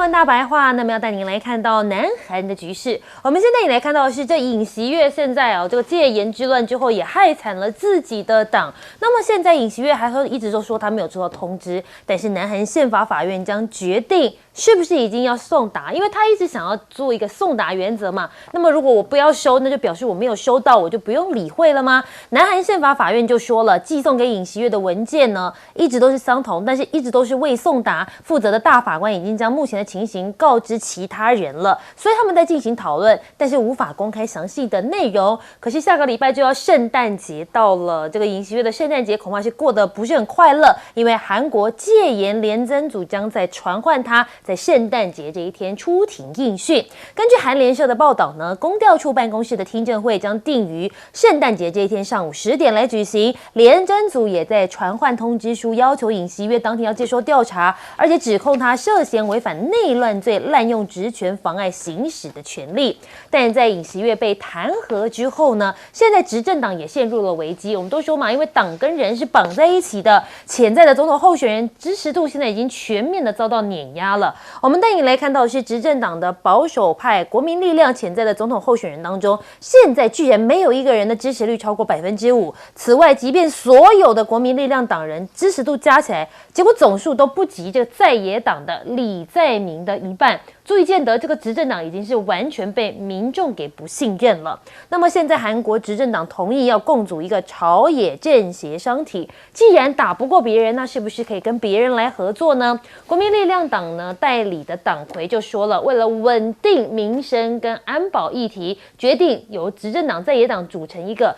闻大白话，那么要带您来看到南韩的局势。我们现在也来看到的是，这尹锡悦现在这个戒严之乱之后，也害惨了自己的党。那么现在尹锡悦还一直都说他没有收到通知，但是南韩宪法法院将决定是不是已经要送达，因为他一直想要做一个送达原则嘛。那么如果我不要收，那就表示我没有收到，我就不用理会了吗？南韩宪法法院就说了，寄送给尹锡悦的文件呢，一直都是相同，但是一直都是未送达。负责的大法官已经将目前的情形告知其他人了，所以他们在进行讨论，但是无法公开详细的内容。可是下个礼拜就要圣诞节到了，这个尹锡悦的圣诞节恐怕是过得不是很快乐，因为韩国戒严联侦组将在传唤他在圣诞节这一天出庭应讯。根据韩联社的报道呢，公调处办公室的听证会将定于圣诞节这一天上午10点来举行，联侦组也在传唤通知书，要求尹锡悦当天要接受调查，而且指控他涉嫌违反内乱罪，滥用职权妨碍行使的权利。但在尹锡悦被弹劾之后呢，现在执政党也陷入了危机。我们都说嘛，因为党跟人是绑在一起的，潜在的总统候选人支持度现在已经全面的遭到碾压了。我们带你来看到的是执政党的保守派国民力量潜在的总统候选人当中，现在居然没有一个人的支持率超过5%。此外，即便所有的国民力量党人支持度加起来，结果总数都不及这个在野党的李在明的一半。足以见得这个执政党已经是完全被民众给不信任了。那么现在韩国执政党同意要共组一个朝野政协商体，既然打不过别人，那是不是可以跟别人来合作呢？国民力量党呢代理的党魁就说了，为了稳定民生跟安保议题，决定由执政党在野党组成一个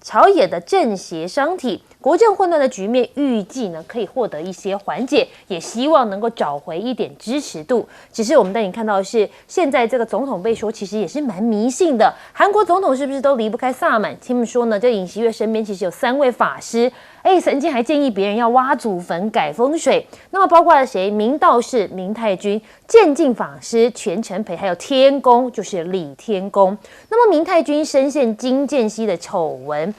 朝野的政协商体，国政混乱的局面预计呢可以获得一些缓解，也希望能够找回一点支持度。只是我们带你看到的是，现在这个总统被说其实也是蛮迷信的。韩国总统是不是都离不开萨满？听说呢，这尹锡悦身边其实有3位法师，曾经还建议别人要挖祖坟改风水。那么包括了谁？明道士明泰君、渐进法师全成培，还有天公就是李天公。那么明泰君深陷金建熙的丑闻，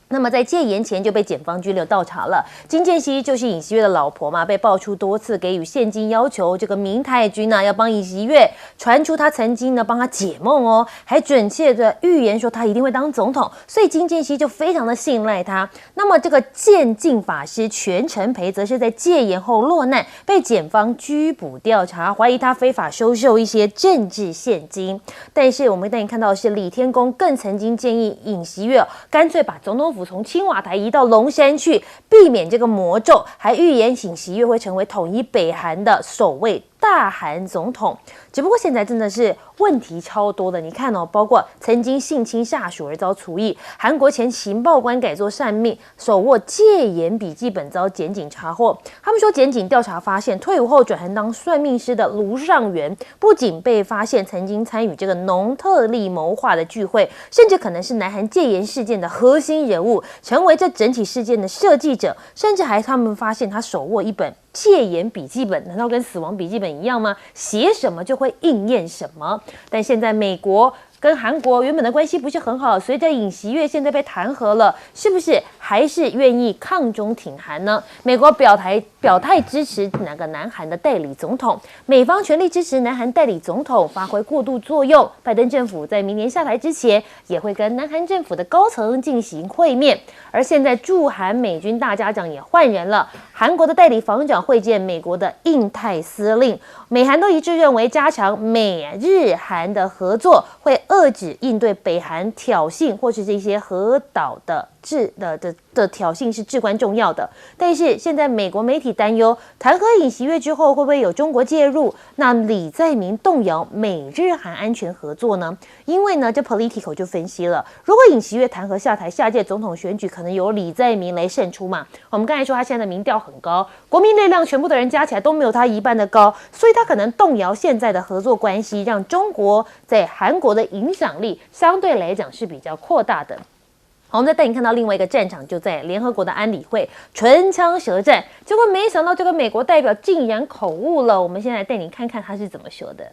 那么在戒严前就被检方拘留调查了。金建熙就是尹锡悦的老婆嘛，被爆出多次给予现金要求，这个明泰君呢要帮尹锡悦传出他曾经呢帮他解梦哦，还准确的预言说他一定会当总统，所以金建熙就非常的信赖他。那么这个渐进法师全成培则是在戒严后落难，被检方拘捕调查，怀疑他非法收受一些政治现金。但是我们带你看到的是，李天公更曾经建议尹锡悦干脆把总统府从青瓦台移到龙山去，避免这个魔咒，还预言尹锡悦会成为统一北韩的首位大韩总统。只不过现在真的是问题超多的，你看包括曾经性侵下属而遭处役，韩国前情报官改作善命，手握戒严笔记本遭检警查获。他们说检警调查发现，退伍后转行当算命师的卢尚元，不仅被发现曾经参与这个农特利谋划的聚会，甚至可能是南韩戒严事件的核心人物，成为这整体事件的设计者，甚至还他们发现他手握一本戒严笔记本，难道跟死亡笔记本一样吗？写什么就会应验什么。但现在美国跟韩国原本的关系不是很好，随着尹锡悦现在被弹劾了，是不是还是愿意抗中挺韩呢？美国表态支持哪个南韩的代理总统，美方全力支持南韩代理总统发挥过渡作用。拜登政府在明年下台之前，也会跟南韩政府的高层进行会面。而现在驻韩美军大家长也换人了，韩国的代理防长会见美国的印太司令，美韩都一致认为加强美日韩的合作会遏制应对北韩挑衅或是这些核岛的挑衅是至关重要的。但是现在美国媒体担忧，弹劾尹锡悦之后会不会有中国介入？那李在明动摇美日韩安全合作呢？因为呢，这 Politico 就分析了，如果尹锡悦弹劾下台，下届总统选举可能由李在明来胜出嘛。我们刚才说他现在的民调很高，国民力量全部的人加起来都没有他一半的高，所以他可能动摇现在的合作关系，让中国在韩国的影响力相对来讲是比较扩大的。好，我们再带你看到另外一个战场，就在联合国的安理会，唇枪舌战。结果没想到这个美国代表竟然口误了。我们先来带你看看他是怎么说的。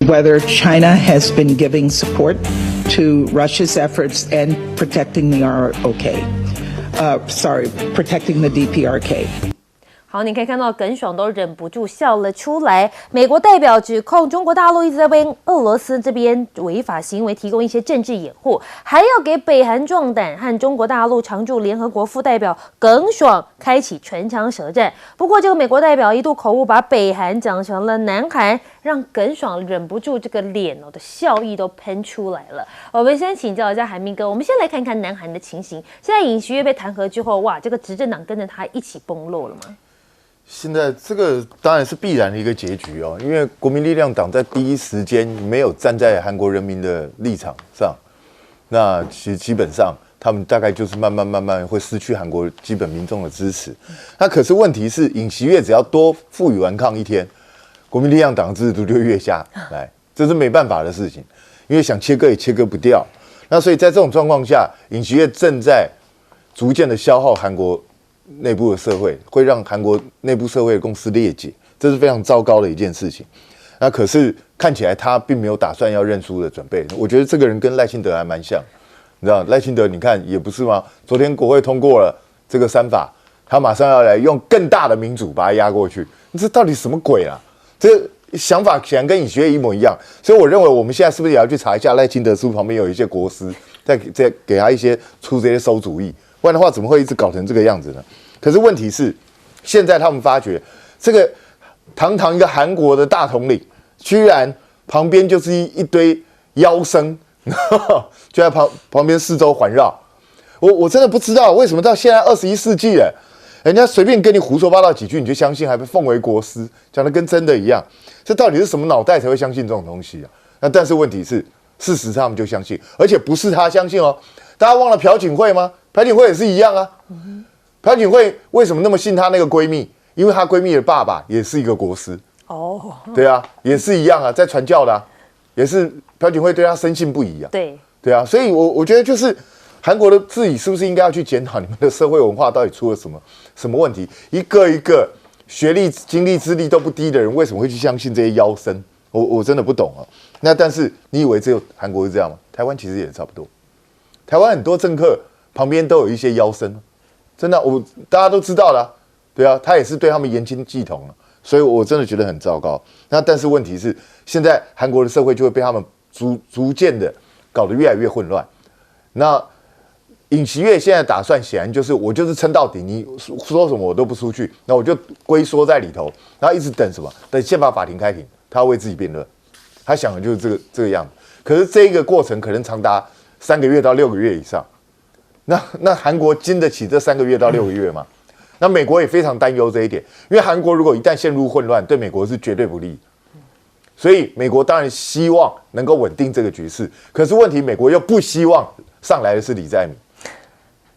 Whether China has been giving support to Russia's efforts and protecting the protecting the DPRK. 好，你可以看到耿爽都忍不住笑了出来。美国代表指控中国大陆一直在为俄罗斯这边违法行为提供一些政治掩护，还要给北韩壮胆，和中国大陆常驻联合国副代表耿爽开启唇枪舌战。不过，这个美国代表一度口误把北韩讲成了南韩，让耿爽忍不住这个脸的笑意都喷出来了。我们先请教一下韩明哥，我们先来看看南韩的情形。现在尹锡悦被弹劾之后，哇，这个执政党跟着他一起崩落了吗？现在这个当然是必然的一个结局哦，因为国民力量党在第一时间没有站在韩国人民的立场上，那其实基本上他们大概就是慢慢会失去韩国基本民众的支持。那可是问题是，尹锡悦只要多负隅顽抗一天，国民力量党的支持度就越下来，这是没办法的事情，因为想切割也切割不掉。那所以在这种状况下，尹锡悦正在逐渐的消耗韩国内部的社会，会让韩国内部社会的公司裂解，这是非常糟糕的一件事情。那可是看起来他并没有打算要认输的准备。我觉得这个人跟赖清德还蛮像，你知道赖清德你看也不是吗？昨天国会通过了这个3法，他马上要来用更大的民主把它压过去，这到底什么鬼啊？这个想法显然跟尹锡悦一模一样。所以我认为我们现在是不是也要去查一下赖清德是不是旁边有一些国师在给他一些出这些馊主意？不然的话，怎么会一直搞成这个样子呢？可是问题是，现在他们发觉，这个堂堂一个韩国的大统领，居然旁边就是一堆妖僧，就在旁边四周环绕。我真的不知道为什么到现在21世纪了，人家随便跟你胡说八道几句，你就相信，还被奉为国师，讲的跟真的一样。这到底是什么脑袋才会相信这种东西啊？那但是问题是，事实上他们就相信，而且不是他相信哦。大家忘了朴槿惠吗？朴槿惠也是一样啊。朴槿惠为什么那么信她那个闺蜜？因为她闺蜜的爸爸也是一个国师。哦，对啊，也是一样啊，在传教的啊，也是朴槿惠对她深信不疑啊。对啊，所以我觉得就是韩国的自己是不是应该要去检讨你们的社会文化到底出了什么问题？一个一个学历、经历、资历都不低的人，为什么会去相信这些妖僧？我真的不懂啊。那但是你以为只有韩国是这样吗？台湾其实也差不多。台湾很多政客旁边都有一些妖僧。真的，大家都知道了，对啊，他也是对他们言听计从了，所以我真的觉得很糟糕。那但是问题是，现在韩国的社会就会被他们逐渐的搞得越来越混乱。那尹锡悦现在打算显然就是我就是撑到底，你说什么我都不出去，那我就龟缩在里头，然后一直等什么？等宪法法庭开庭，他要为自己辩论，他想的就是这个样子。可是这一个过程可能长达3个月到6个月以上。那韩国经得起这3个月到6个月吗？那美国也非常担忧这一点，因为韩国如果一旦陷入混乱，对美国是绝对不利。所以美国当然希望能够稳定这个局势，可是问题美国又不希望上来的是李在明，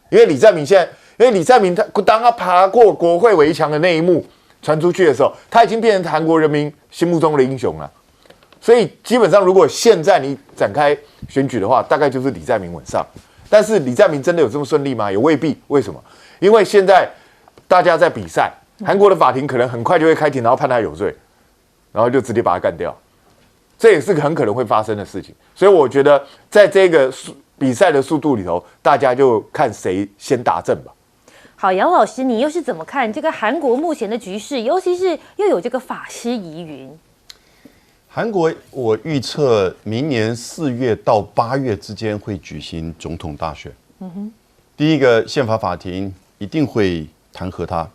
因为李在明当他爬过国会围墙的那一幕传出去的时候，他已经变成韩国人民心目中的英雄了。所以基本上，如果现在你展开选举的话，大概就是李在明稳上。但是李在明真的有这么顺利吗？也未必。为什么？因为现在大家在比赛，韩国的法庭可能很快就会开庭，然后判他有罪，然后就直接把他干掉。这也是很可能会发生的事情。所以我觉得，在这个比赛的速度里头，大家就看谁先达阵吧。好，杨老师，你又是怎么看这个韩国目前的局势？尤其是又有这个法师疑云。韩国，我预测明年4月到8月之间会举行总统大选。第一个宪法法庭一定会弹劾他，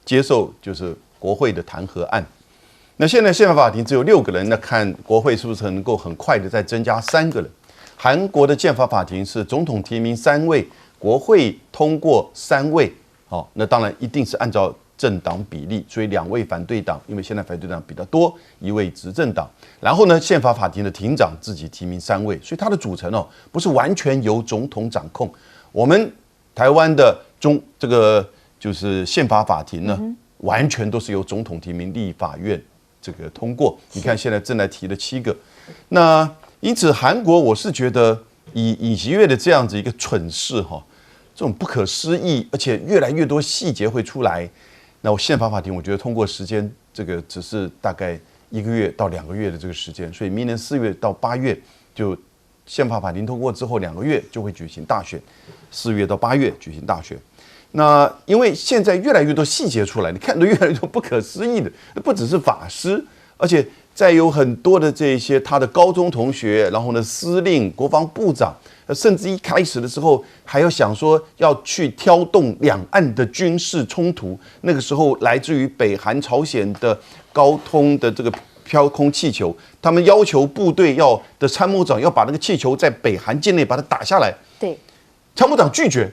接受就是国会的弹劾案。那现在宪法法庭只有6个人，那看国会是不是能够很快的再增加3个人。韩国的宪法法庭是总统提名3位，国会通过3位，那当然一定是按照政党比例，所以2位反对党，因为现在反对党比较多，1位执政党。然后呢，宪法法庭的庭长自己提名3位，所以它的组成不是完全由总统掌控。我们台湾的这个就是宪法法庭呢，完全都是由总统提名，立法院这个通过。你看现在正在提的7个，那因此韩国我是觉得以尹锡悦的这样子一个蠢事这种不可思议，而且越来越多细节会出来。那我宪法法庭，我觉得通过时间，这个只是大概1个月到2个月的这个时间，所以明年4月到8月，就宪法法庭通过之后2个月就会举行大选，4月到8月举行大选。那因为现在越来越多细节出来，你看到越来越多不可思议的，不只是法师，而且再有很多的这些他的高中同学，然后呢，司令、国防部长，甚至一开始的时候还要想说要去挑动两岸的军事冲突。那个时候来自于北韩、朝鲜的高通的这个飘空气球，他们要求部队的参谋长要把那个气球在北韩境内把它打下来。对，参谋长拒绝。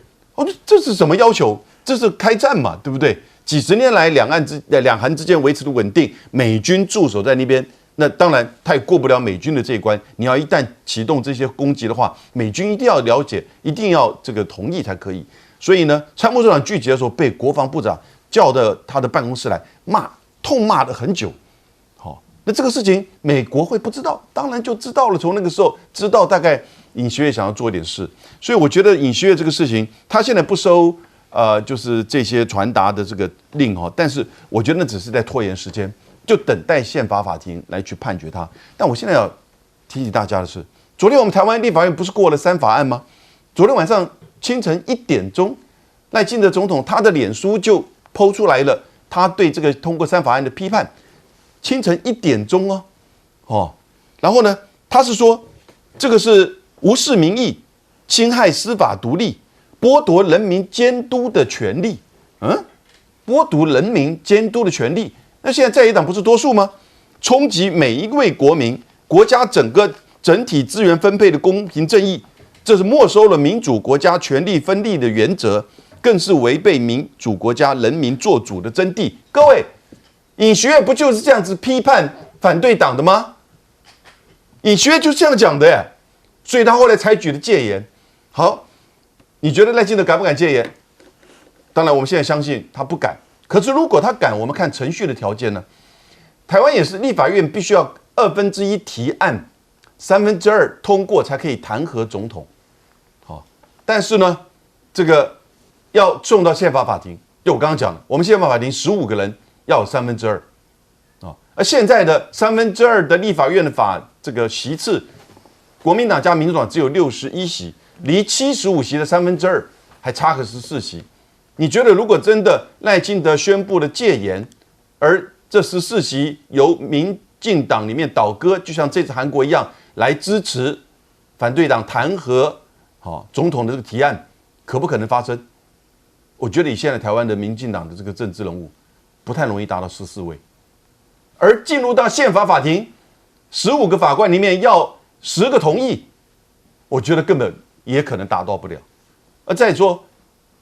这是什么要求？这是开战嘛，对不对？几十年来，两韩之间维持的稳定，美军驻守在那边，那当然他也过不了美军的这一关。你要一旦启动这些攻击的话，美军一定要了解，一定要这个同意才可以。所以呢，参谋长拒绝的时候，被国防部长叫到他的办公室来痛骂了很久。那这个事情美国会不知道？当然就知道了。从那个时候知道，大概尹锡悦想要做一点事，所以我觉得尹锡悦这个事情，他现在不收就是这些传达的这个令但是我觉得那只是在拖延时间，就等待宪法法庭来去判决他。但我现在要提醒大家的是，昨天我们台湾立法院不是过了3法案吗？昨天晚上清晨1点钟，赖清德总统他的脸书就抛出来了他对这个通过3法案的批判。清晨1点钟然后呢，他是说这个是无视民意、侵害司法独立、剥夺人民监督的权利。剥夺人民监督的权利，那现在在野党不是多数吗？冲击每一位国民、国家整体资源分配的公平正义，这是没收了民主国家权力分立的原则，更是违背民主国家人民做主的真谛。各位。尹锡悦不就是这样子批判反对党的吗？尹锡悦就是这样讲的耶，所以他后来采取了戒严。好，你觉得赖清德敢不敢戒严？当然，我们现在相信他不敢。可是如果他敢，我们看程序的条件呢？台湾也是立法院必须要1/2提案，2/3通过才可以弹劾总统。但是呢，这个要送到宪法法庭，就我刚刚讲的，我们宪法法庭15个人。要有2/3而现在的2/3的立法院的这个席次，国民党加民主党只有61席，离75席的2/3还差个14席。你觉得如果真的赖清德宣布了戒严，而这14席由民进党里面倒戈，就像这次韩国一样来支持反对党弹劾总统的这个提案，可不可能发生？我觉得以现在台湾的民进党的这个政治人物，不太容易达到14位，而进入到宪法法庭，15个法官里面要10个同意，我觉得根本也可能达到不了。而再说，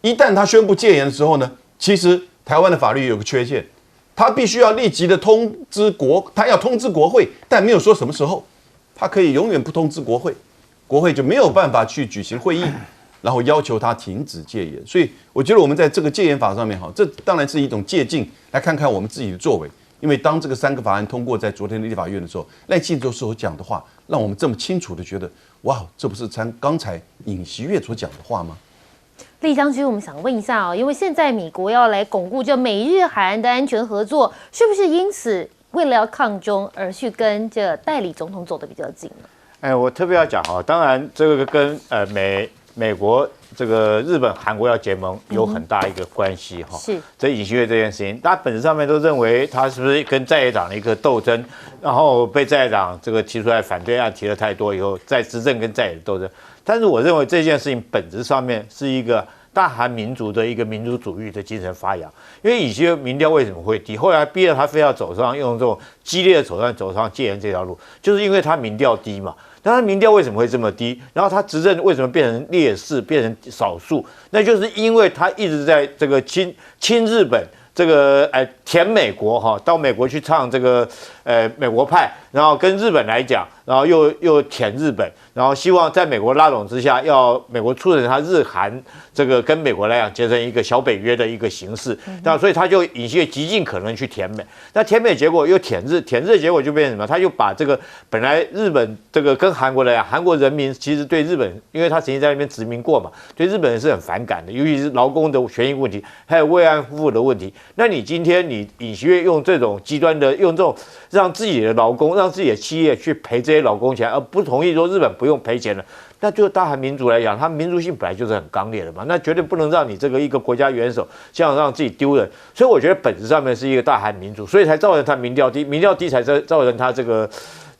一旦他宣布戒严的时候呢，其实台湾的法律有个缺陷，他必须要立即的他要通知国会，但没有说什么时候，他可以永远不通知国会，国会就没有办法去举行会议。然后要求他停止戒严，所以我觉得我们在这个戒严法上面这当然是一种借鉴，来看看我们自己的作为。因为当这个3个法案通过在昨天的立法院的时候，赖清德所讲的话，让我们这么清楚的觉得，哇，这不是刚才尹锡悦所讲的话吗？厉将军，我们想问一下因为现在美国要来巩固这美日韩的安全合作，是不是因此为了要抗中而去跟这代理总统走得比较近呢？我特别要讲当然这个跟美国这个日本、韩国要结盟有很大一个关系是这尹锡悦这件事情，大家本质上面都认为他是不是跟在野党的一个斗争，然后被在野党这个提出来反对案提了太多以后，在执政跟在野的斗争。但是我认为这件事情本质上面是一个大韩民族的一个民族主义的精神发扬。因为尹锡悦民调为什么会低？后来逼得他非要用这种激烈的走上戒严这条路，就是因为他民调低嘛。那他民调为什么会这么低？然后他执政为什么变成劣势、变成少数？那就是因为他一直在这个亲日本，这个舔美国到美国去唱这个美国派，然后跟日本来讲，然后又舔日本，然后希望在美国拉拢之下，要美国促成他日韩这个跟美国来讲结成一个小北约的一个形式。那所以他就尹锡悦极尽可能去舔美，那舔美结果又舔日的结果就变成什么？他就把这个本来日本这个跟韩国来讲，韩国人民其实对日本，因为他曾经在那边殖民过嘛，对日本人是很反感的，尤其是劳工的权益问题，还有慰安妇的问题。那你今天尹锡悦用这种极端的，用这种让自己的劳工、让自己的企业去赔这些劳工钱，而不同意说日本不用赔钱了。那就大韩民族来讲，他民族性本来就是很刚烈的嘛，那绝对不能让你这个一个国家元首这样让自己丢人。所以我觉得本质上面是一个大韩民族，所以才造成他民调低，民调低才造成他这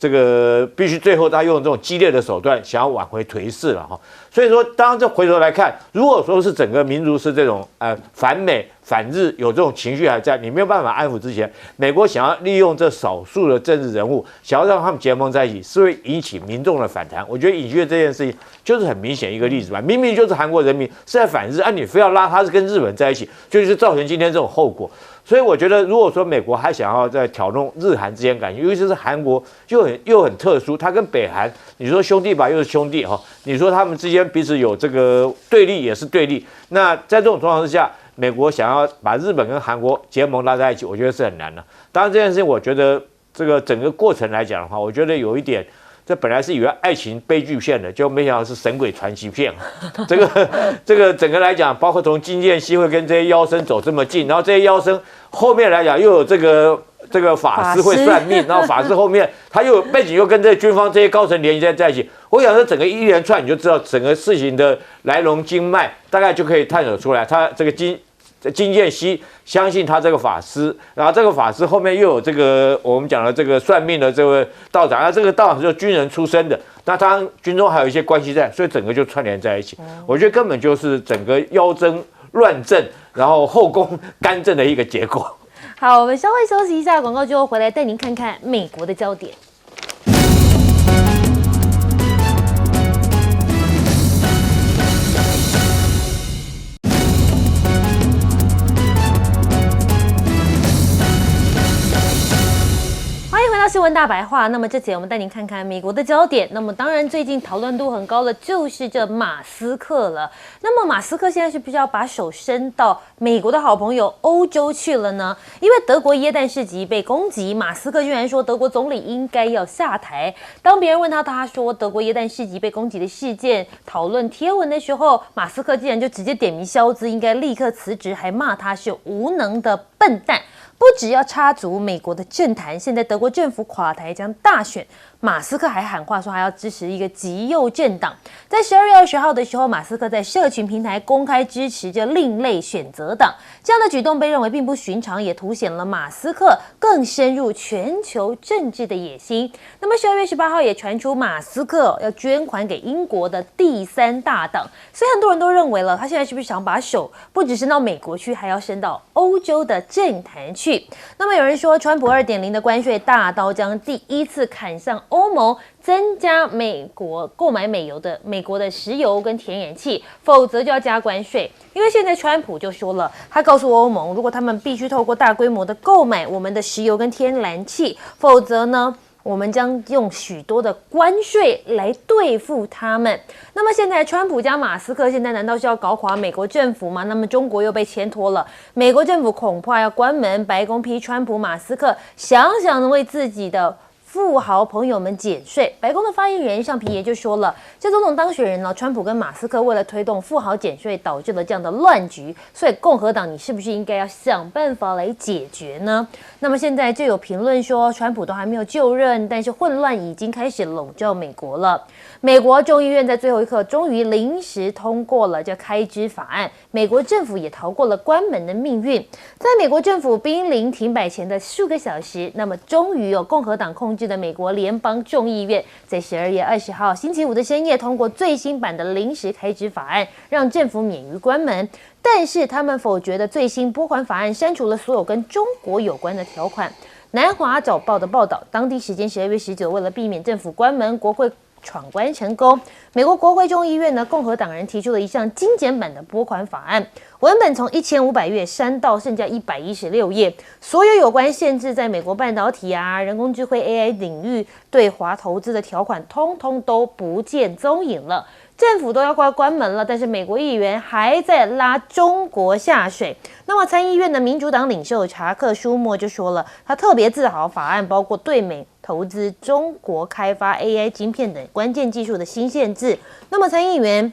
个必须最后他用这种激烈的手段想要挽回颓势了哈。所以说，当这回头来看，如果说是整个民族是这种反美反日有这种情绪还在，你没有办法安抚之前，美国想要利用这少数的政治人物，想要让他们结盟在一起，是会引起民众的反弹。我觉得尹锡悦这件事情就是很明显一个例子吧，明明就是韩国人民是在反日，你非要拉他是跟日本在一起，就是造成今天这种后果。所以我觉得，如果说美国还想要在挑动日韩之间感情，尤其是韩国又很特殊，它跟北韩，你说兄弟吧，又是兄弟哈，你说他们之间彼此有这个对立也是对立。那在这种状况之下，美国想要把日本跟韩国结盟拉在一起，我觉得是很难的。当然这件事情，我觉得这个整个过程来讲的话，我觉得有一点。这本来是以为爱情悲剧片的，就没想到是神鬼传奇片。这个整个来讲，包括从金建熙会跟这些妖僧走这么近，然后这些妖僧后面来讲又有这个法师会算命，然后法师后面他又有背景又跟这军方这些高层联系在一起。我想这整个一连串，你就知道整个事情的来龙经脉，大概就可以探索出来。他这个金建熙相信他这个法师，然后这个法师后面又有这个我们讲的这个算命的这位道长，那这个道长就是军人出身的，那他军中还有一些关系在，所以整个就串联在一起。我觉得根本就是整个妖僧乱政，然后后宫干政的一个结果。好，我们稍微休息一下，广告之后回来带您看看美国的焦点。新闻大白话，那么这节我们带您看看美国的焦点。那么当然，最近讨论度很高的就是这马斯克了。那么马斯克现在是不是要把手伸到美国的好朋友欧洲去了呢？因为德国耶诞市集被攻击，马斯克居然说德国总理应该要下台。当别人问他说德国耶诞市集被攻击的事件讨论贴文的时候，马斯克竟然就直接点名肖兹应该立刻辞职，还骂他是无能的笨蛋。不只要插足美国的政坛，现在德国政府垮台将大选，马斯克还喊话说还要支持一个极右政党。在12月20号的时候，马斯克在社群平台公开支持着另类选择党，这样的举动被认为并不寻常，也凸显了马斯克更深入全球政治的野心。那么12月18号也传出马斯克要捐款给英国的第3大党，所以很多人都认为了他现在是不是想把手不只伸到美国去，还要伸到欧洲的政坛去。那么有人说，川普2.0的关税大刀将第一次砍向欧盟，增加美国购买美国的石油跟天然气，否则就要加关税。因为现在川普就说了，他告诉欧盟，如果他们必须透过大规模的购买我们的石油跟天然气，否则呢，我们将用许多的关税来对付他们。那么现在川普加马斯克，现在难道是要搞垮美国政府吗？那么中国又被牵拖了，美国政府恐怕要关门，白宫批川普、马斯克想想为自己的富豪朋友们减税。白宫的发言人尚皮耶就说了，这总统当选人呢，川普跟马斯克为了推动富豪减税，导致了这样的乱局，所以共和党你是不是应该要想办法来解决呢？那么现在就有评论说，川普都还没有就任，但是混乱已经开始笼罩美国了。美国众议院在最后一刻终于临时通过了这开支法案，美国政府也逃过了关门的命运。在美国政府濒临停摆前的数个小时，那么终于有共和党控制的美国联邦众议院在12月20号星期五的深夜通过最新版的临时开支法案，让政府免于关门。但是他们否决的最新拨款法案删除了所有跟中国有关的条款。南华早报的报道，当地时间12月19，为了避免政府关门，国会闯关成功，美国国会众议院呢，共和党人提出了一项精简版的拨款法案，文本从1500页删到剩下116页，所有有关限制在美国半导体人工智慧 AI 领域对华投资的条款，通通都不见踪影了。政府都要快关门了，但是美国议员还在拉中国下水。那么参议院的民主党领袖查克·舒默就说了，他特别自豪法案包括对美投资、中国开发 AI 晶片等关键技术的新限制。那么参议员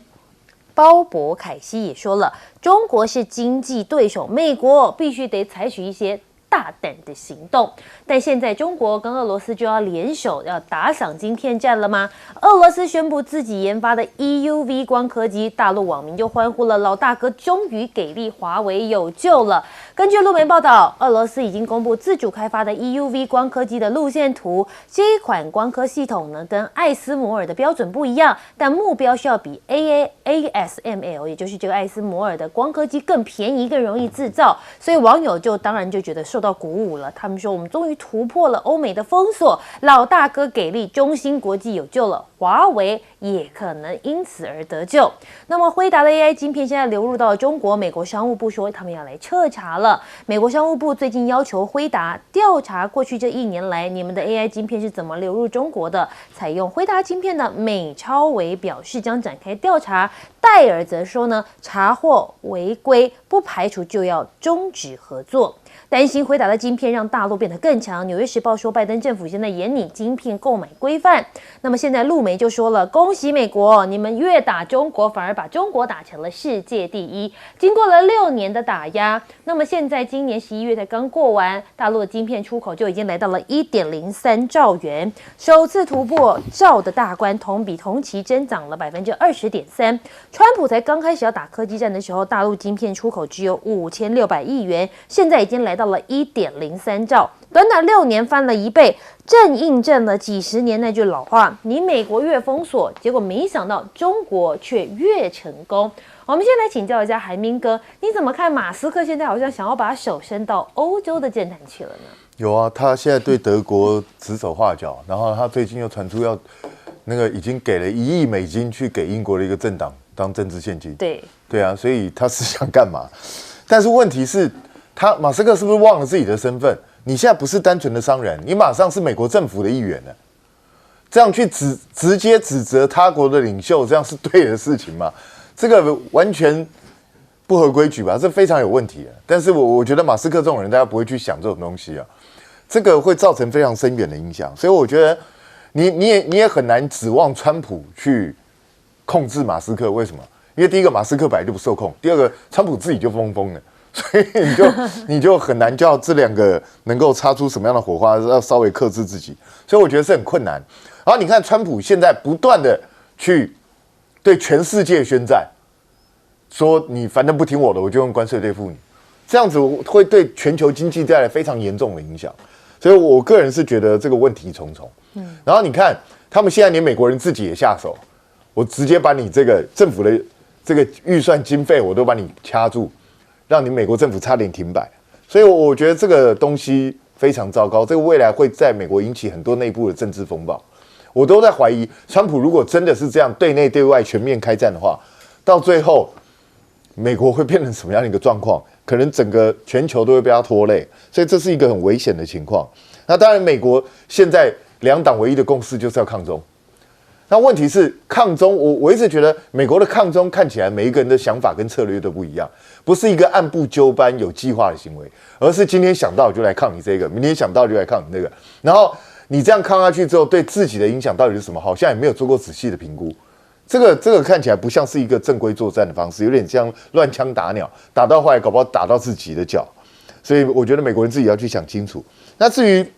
鲍勃·凯西也说了，中国是经济对手，美国必须得采取一些大胆的行动。但现在中国跟俄罗斯就要联手要打响晶片战了吗？俄罗斯宣布自己研发的 EUV 光刻机，大陆网民就欢呼了，老大哥终于给力，华为有救了。根据路媒报道，俄罗斯已经公布自主开发的 EUV 光刻机的路线图。这一款光刻系统呢，跟艾斯摩尔的标准不一样，但目标是要比 ASML， 也就是这个艾斯摩尔的光刻机更便宜、更容易制造。所以网友当然就觉得受到鼓舞了。他们说，我们终于突破了欧美的封锁，老大哥给力，中芯国际有救了，华为也可能因此而得救。那么辉达的 AI 晶片现在流入到中国，美国商务部说他们要来彻查了。美国商务部最近要求辉达调查过去这1年来你们的 AI 晶片是怎么流入中国的。采用辉达晶片的美超微表示将展开调查，戴尔则说呢，查获违规，不排除就要终止合作。担心辉达的晶片让大陆变得更强，《纽约时报》说，拜登政府现在严拟晶片购买规范。那么现在陆媒就说了，恭喜美国，你们越打中国，反而把中国打成了世界第一。经过了6年的打压，那么现在今年11月才刚过完，大陆的晶片出口就已经来到了 1.03兆元，首次突破兆的大关，同期增长了 20.3%。川普才刚开始要打科技战的时候，大陆晶片出口只有5600亿元，现在已经来到了 1.03兆，短短6年翻了1倍，正印证了几十年那句老话：你美国越封锁，结果没想到中国却越成功。我们先来请教一下韩明哥，你怎么看马斯克现在好像想要把手伸到欧洲的政坛去了呢？有啊，他现在对德国指手画脚，然后他最近又传出要已经给了1亿美金去给英国的一个政党当政治献金。对啊，所以他是想干嘛？但是问题是，马斯克是不是忘了自己的身份？你现在不是单纯的商人，你马上是美国政府的一员了。这样去直接指责他国的领袖，这样是对的事情吗？这个完全不合规矩吧？这非常有问题的。但是我觉得马斯克这种人，大家不会去想这种东西啊，这个会造成非常深远的影响。所以我觉得你也很难指望川普去控制马斯克。为什么？因为第一个，马斯克本来就不受控；第二个，川普自己就疯的。所以你就很难叫这2个能够擦出什么样的火花，要稍微克制自己，所以我觉得是很困难。然后你看，川普现在不断的去对全世界宣战，说你反正不听我的，我就用关税对付你，这样子会对全球经济带来非常严重的影响。所以我个人是觉得这个问题重重。然后你看，他们现在连美国人自己也下手，我直接把你这个政府的这个预算经费我都把你掐住。让你美国政府差点停摆，所以我觉得这个东西非常糟糕，这个未来会在美国引起很多内部的政治风暴。我都在怀疑，川普如果真的是这样对内对外全面开战的话，到最后美国会变成什么样的一个状况？可能整个全球都会被他拖累，所以这是一个很危险的情况。那当然，美国现在2党唯一的共识就是要抗中。那问题是抗中，我一直觉得美国的抗中看起来每一个人的想法跟策略都不一样，不是一个按部就班有计划的行为，而是今天想到就来抗你这个，明天想到就来抗你那个，然后你这样抗下去之后，对自己的影响到底是什么？好像也没有做过仔细的评估。这个看起来不像是一个正规作战的方式，有点像乱枪打鸟，打到后来搞不好打到自己的脚。所以我觉得美国人自己要去想清楚。那至于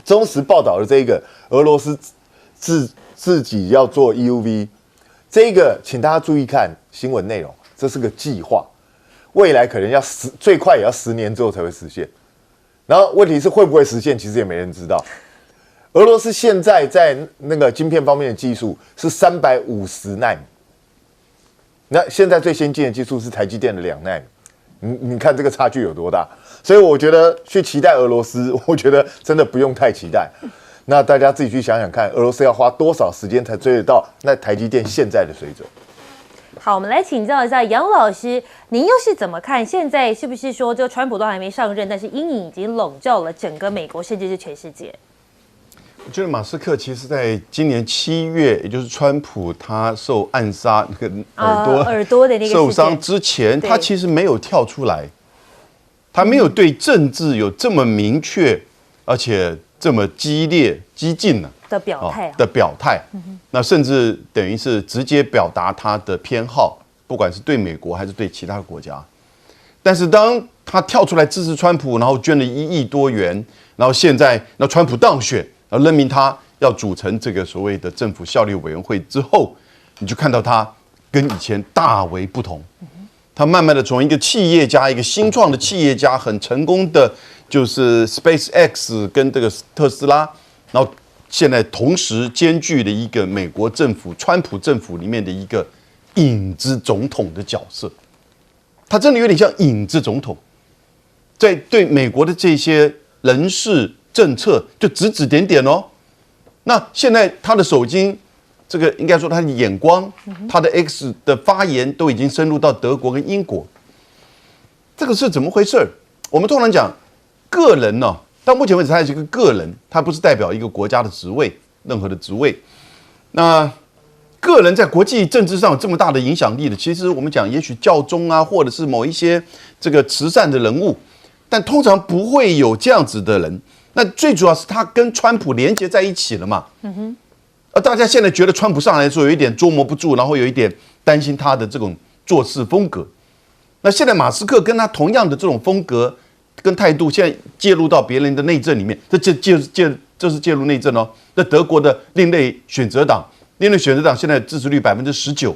中时报道的这个俄罗斯自己要做 EUV， 这个请大家注意看新闻内容，这是个计划，未来可能要最快也要10年之后才会实现。然后问题是会不会实现，其实也没人知道。俄罗斯现在在那个晶片方面的技术是350奈米，那现在最先进的技术是台积电的2奈米，你看这个差距有多大？所以我觉得去期待俄罗斯，我觉得真的不用太期待。那大家自己去想想看，俄罗斯要花多少时间才追得到那台积电现在的水准？好，我们来请教一下杨老师，您又是怎么看？现在是不是说，这川普都还没上任，但是阴影已经笼罩了整个美国，甚至是全世界？我觉得马斯克其实在今年7月，也就是川普他受暗杀那个耳朵的那个受伤之前，他其实没有跳出来，他没有对政治有这么明确，而且这么激烈、激进的表态，那甚至等于是直接表达他的偏好，不管是对美国还是对其他国家。但是当他跳出来支持川普，然后捐了1亿多元，然后现在那川普当选，然后任命他要组成这个所谓的政府效力委员会之后，你就看到他跟以前大为不同。他慢慢的从一个企业家，一个新创的企业家，很成功的就是 SpaceX 跟这个特斯拉，然后现在同时兼具了一个美国政府川普政府里面的一个影子总统的角色。他真的有点像影子总统，在对美国的这些人事政策就指指点点哦。那现在他的手经，这个应该说他的眼光，他的 X 的发言都已经深入到德国跟英国。这个是怎么回事？我们通常讲个人呢，到目前为止他是一个个人，他不是代表一个国家的职位，任何的职位。那个人在国际政治上有这么大的影响力的，其实我们讲，也许教宗啊，或者是某一些这个慈善的人物，但通常不会有这样子的人。那最主要是他跟川普连接在一起了嘛。而大家现在觉得川普上来的时候有一点捉摸不住，然后有一点担心他的这种做事风格。那现在马斯克跟他同样的这种风格跟态度，现在介入到别人的内政里面，这是介入内政哦。那德国的另类选择党。另类选择党现在支持率19%，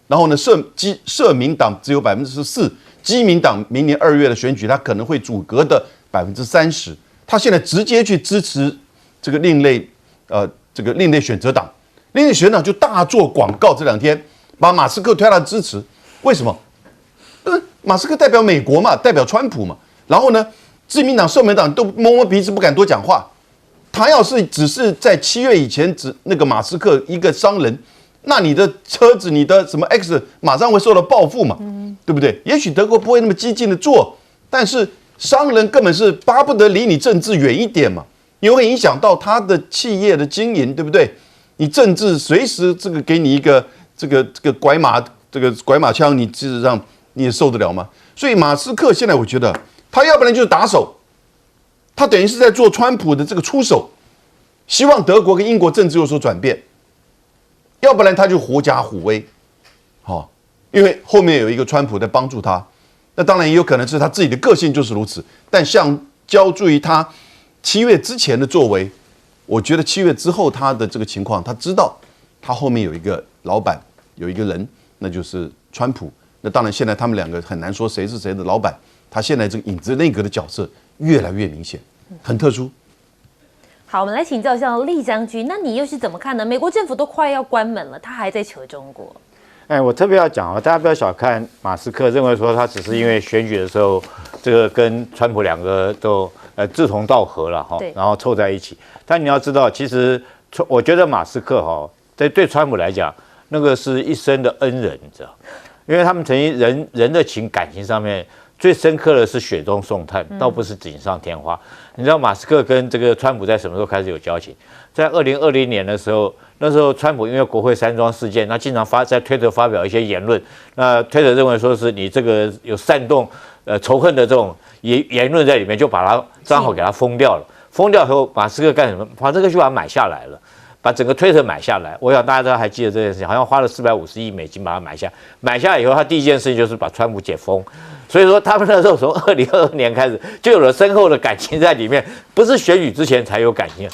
然后呢，社民党只有14%，基民党明年2月的选举，他可能会阻隔的30%。他现在直接去支持这个另类选择党，另类选择党就大做广告，这2天把马斯克推到支持。为什么？马斯克代表美国嘛，代表川普嘛。然后呢，基民党、社民党都摸摸鼻子不敢多讲话。他要是只是在7月以前那个马斯克一个商人，那你的车子、你的什么 X 马上会受到报复嘛，对不对？也许德国不会那么激进的做，但是商人根本是巴不得离你政治远一点嘛，你会影响到他的企业的经营，对不对？你政治随时这个给你一个这个拐马枪，你事实上你也受得了吗？所以马斯克现在我觉得他要不然就是打手。他等于是在做川普的这个出手，希望德国跟英国政治有所转变，要不然他就狐假虎威，因为后面有一个川普在帮助他，那当然也有可能是他自己的个性就是如此，但相较于他7月之前的作为，我觉得7月之后他的这个情况，他知道他后面有一个老板，有一个人，那就是川普，那当然现在他们2个很难说谁是谁的老板，他现在这个影子内阁的角色越来越明显，很特殊。好，我们来请教一下厉将军，那你又是怎么看呢？美国政府都快要关门了，他还在扯中国。我特别要讲大家不要小看马斯克，认为说他只是因为选举的时候，这个跟川普2个都志同道合了然后凑在一起。但你要知道，其实我觉得马斯克对川普来讲，那个是一生的恩人，你知道，因为他们曾经人的感情上面。最深刻的是雪中送炭，倒不是锦上添花。你知道马斯克跟这个川普在什么时候开始有交情？在2020年的时候，那时候川普因为国会山庄事件，他经常在推特发表一些言论，那推特认为说是你这个有煽动仇恨的这种言论在里面，就把他账号给他封掉了。封掉以后，马斯克干什么？把这个就把它买下来了。把整个推特买下来，我想大家都还记得这件事情，好像花了450亿美金把它买下。买下来以后，他第一件事情就是把川普解封。所以说，他们那时候从2022年开始就有了深厚的感情在里面，不是选举之前才有感情。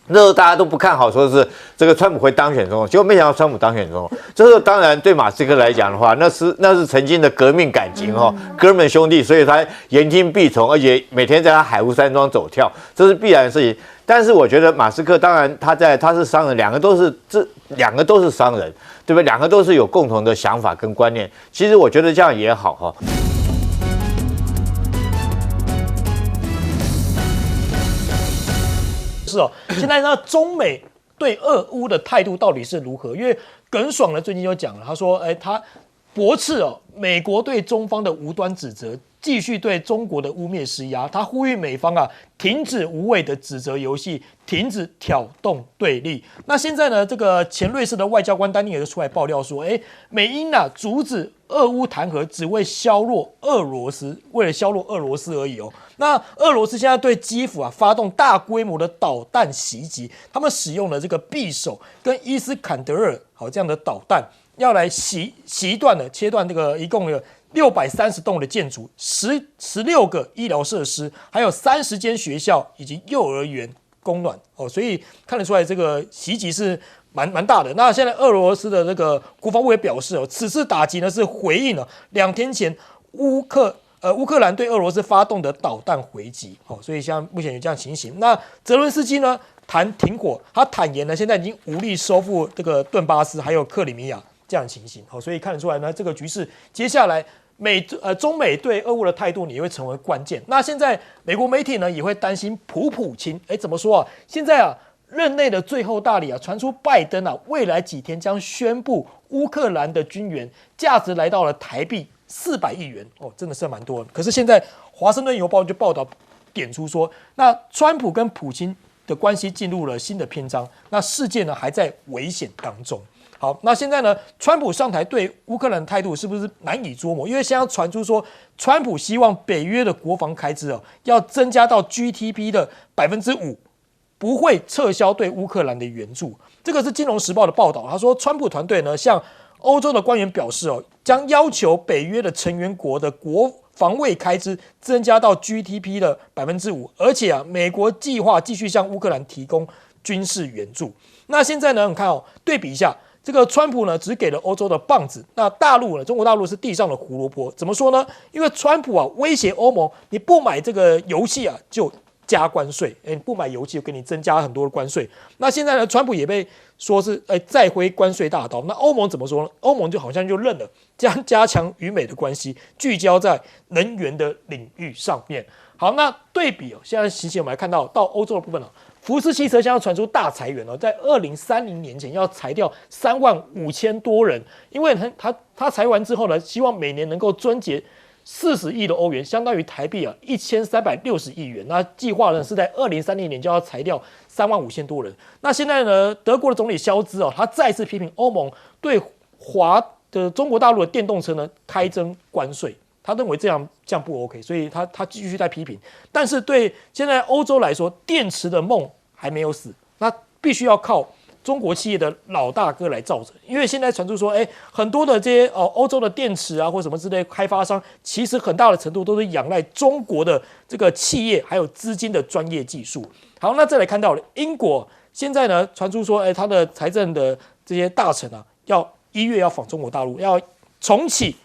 那时候大家都不看好，说是这个川普会当选总统，结果没想到川普当选总统。这时候当然对马斯克来讲的话，那是曾经的革命感情哥们兄弟，所以他言听必从，而且每天在他海湖山庄走跳，这是必然的事情。但是我觉得马斯克当然他是商人，两个都是商人，对不对？两个都是有共同的想法跟观念。其实我觉得这样也好是现在呢，中美对俄乌的态度到底是如何？因为耿爽呢最近就讲了，他说，他驳斥美国对中方的无端指责，继续对中国的污蔑施压。他呼吁美方停止无谓的指责游戏，停止挑动对立。那现在呢，这个前瑞士的外交官丹尼尔就出来爆料说，美英阻止俄乌谈和，只为削弱俄罗斯，为了削弱俄罗斯而已那俄罗斯现在对基辅发动大规模的导弹袭击，他们使用了这个匕首跟伊斯坎德尔这样的导弹，要来切断这个一共有630栋的建筑，16个医疗设施，还有30间学校以及幼儿园供暖哦，所以看得出来这个袭击是蛮大的。那现在俄罗斯的这个国防部也表示哦，此次打击呢是回应了2天前乌克兰对俄罗斯发动的导弹回击哦，所以像目前有这样情形。那泽伦斯基呢谈停火，他坦言呢现在已经无力收复这个顿巴斯还有克里米亚这样的情形哦，所以看得出来呢这个局势接下来中美对俄乌的态度也会成为关键。那现在美国媒体呢也会担心普京，怎么说啊？现在啊任内的最后大礼啊，传出拜登啊未来几天将宣布乌克兰的军援价值来到了台币400亿元哦，真的是蛮多的。可是现在华盛顿邮报就报道点出说，那川普跟普京的关系进入了新的篇章，那事件呢还在危险当中。好，那现在呢，川普上台对乌克兰的态度是不是难以捉摸？因为现在传出说，川普希望北约的国防开支哦要增加到 GDP 的5%，不会撤销对乌克兰的援助。这个是《金融时报》的报道，他说，川普团队呢向欧洲的官员表示哦，将要求北约的成员国的国防卫开支增加到 GDP 的5%，而且啊，美国计划继续向乌克兰提供军事援助。那现在呢，你看哦，对比一下。这个川普呢，只给了欧洲的棒子，那大陆呢，中国大陆是地上的胡萝卜。怎么说呢？因为川普啊威胁欧盟，你不买这个油气啊，就加关税。你不买油气，就给你增加很多的关税。那现在呢，川普也被说是再挥关税大刀。那欧盟怎么说呢？欧盟就好像就认了，将加强与美的关系，聚焦在能源的领域上面。好，那对比现在情形我们来看到欧洲的部分福斯汽车现在传出大裁员在2030年前要裁掉35000多人，因为他裁完之后呢，希望每年能够终结40亿的欧元，相当于台币1360亿元。那计划呢是在2030年就要裁掉35000多人。那现在呢，德国的总理肖兹他再次批评欧盟对中国大陆的电动车呢开征关税。他认为这样不 OK， 所以他继续在批评。但是对现在欧洲来说，电池的梦还没有死，那必须要靠中国企业的老大哥来罩着。因为现在传出说，很多的这些欧洲的电池啊或什么之类开发商，其实很大的程度都是仰赖中国的这个企业还有资金的专业技术。好，那再来看到英国现在呢传出说，他的财政的这些大臣啊，1月要访中国大陆，要重启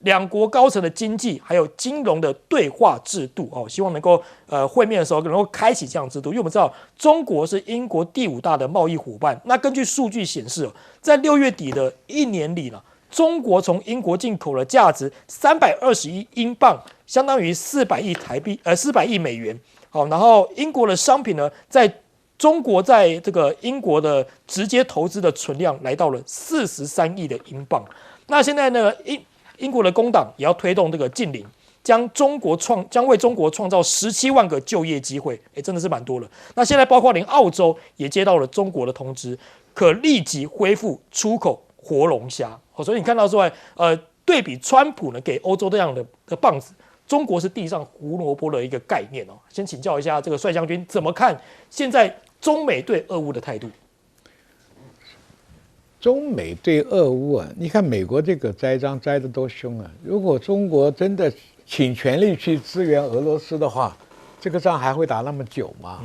两国高层的经济还有金融的对话制度希望能够会面的时候能够开启这样的制度。因为我们知道中国是英国第5大的贸易伙伴。那根据数据显示在6月底的1年里呢，中国从英国进口了价值321英镑，相当于400亿台币400亿美元。好，然后英国的商品呢，在中国在这个英国的直接投资的存量来到了43亿的英镑。那现在呢，英国的工党也要推动这个净零，将为中国创造17万个就业机会，真的是蛮多了。那现在包括连澳洲也接到了中国的通知，可立即恢复出口活龙虾。所以你看到之外，对比川普呢给欧洲这样的棒子，中国是地上胡萝卜的一个概念先请教一下这个帅将军怎么看现在中美对俄乌的态度？中美对俄乌你看美国这个栽赃栽得多凶啊！如果中国真的倾全力去支援俄罗斯的话，这个仗还会打那么久吗？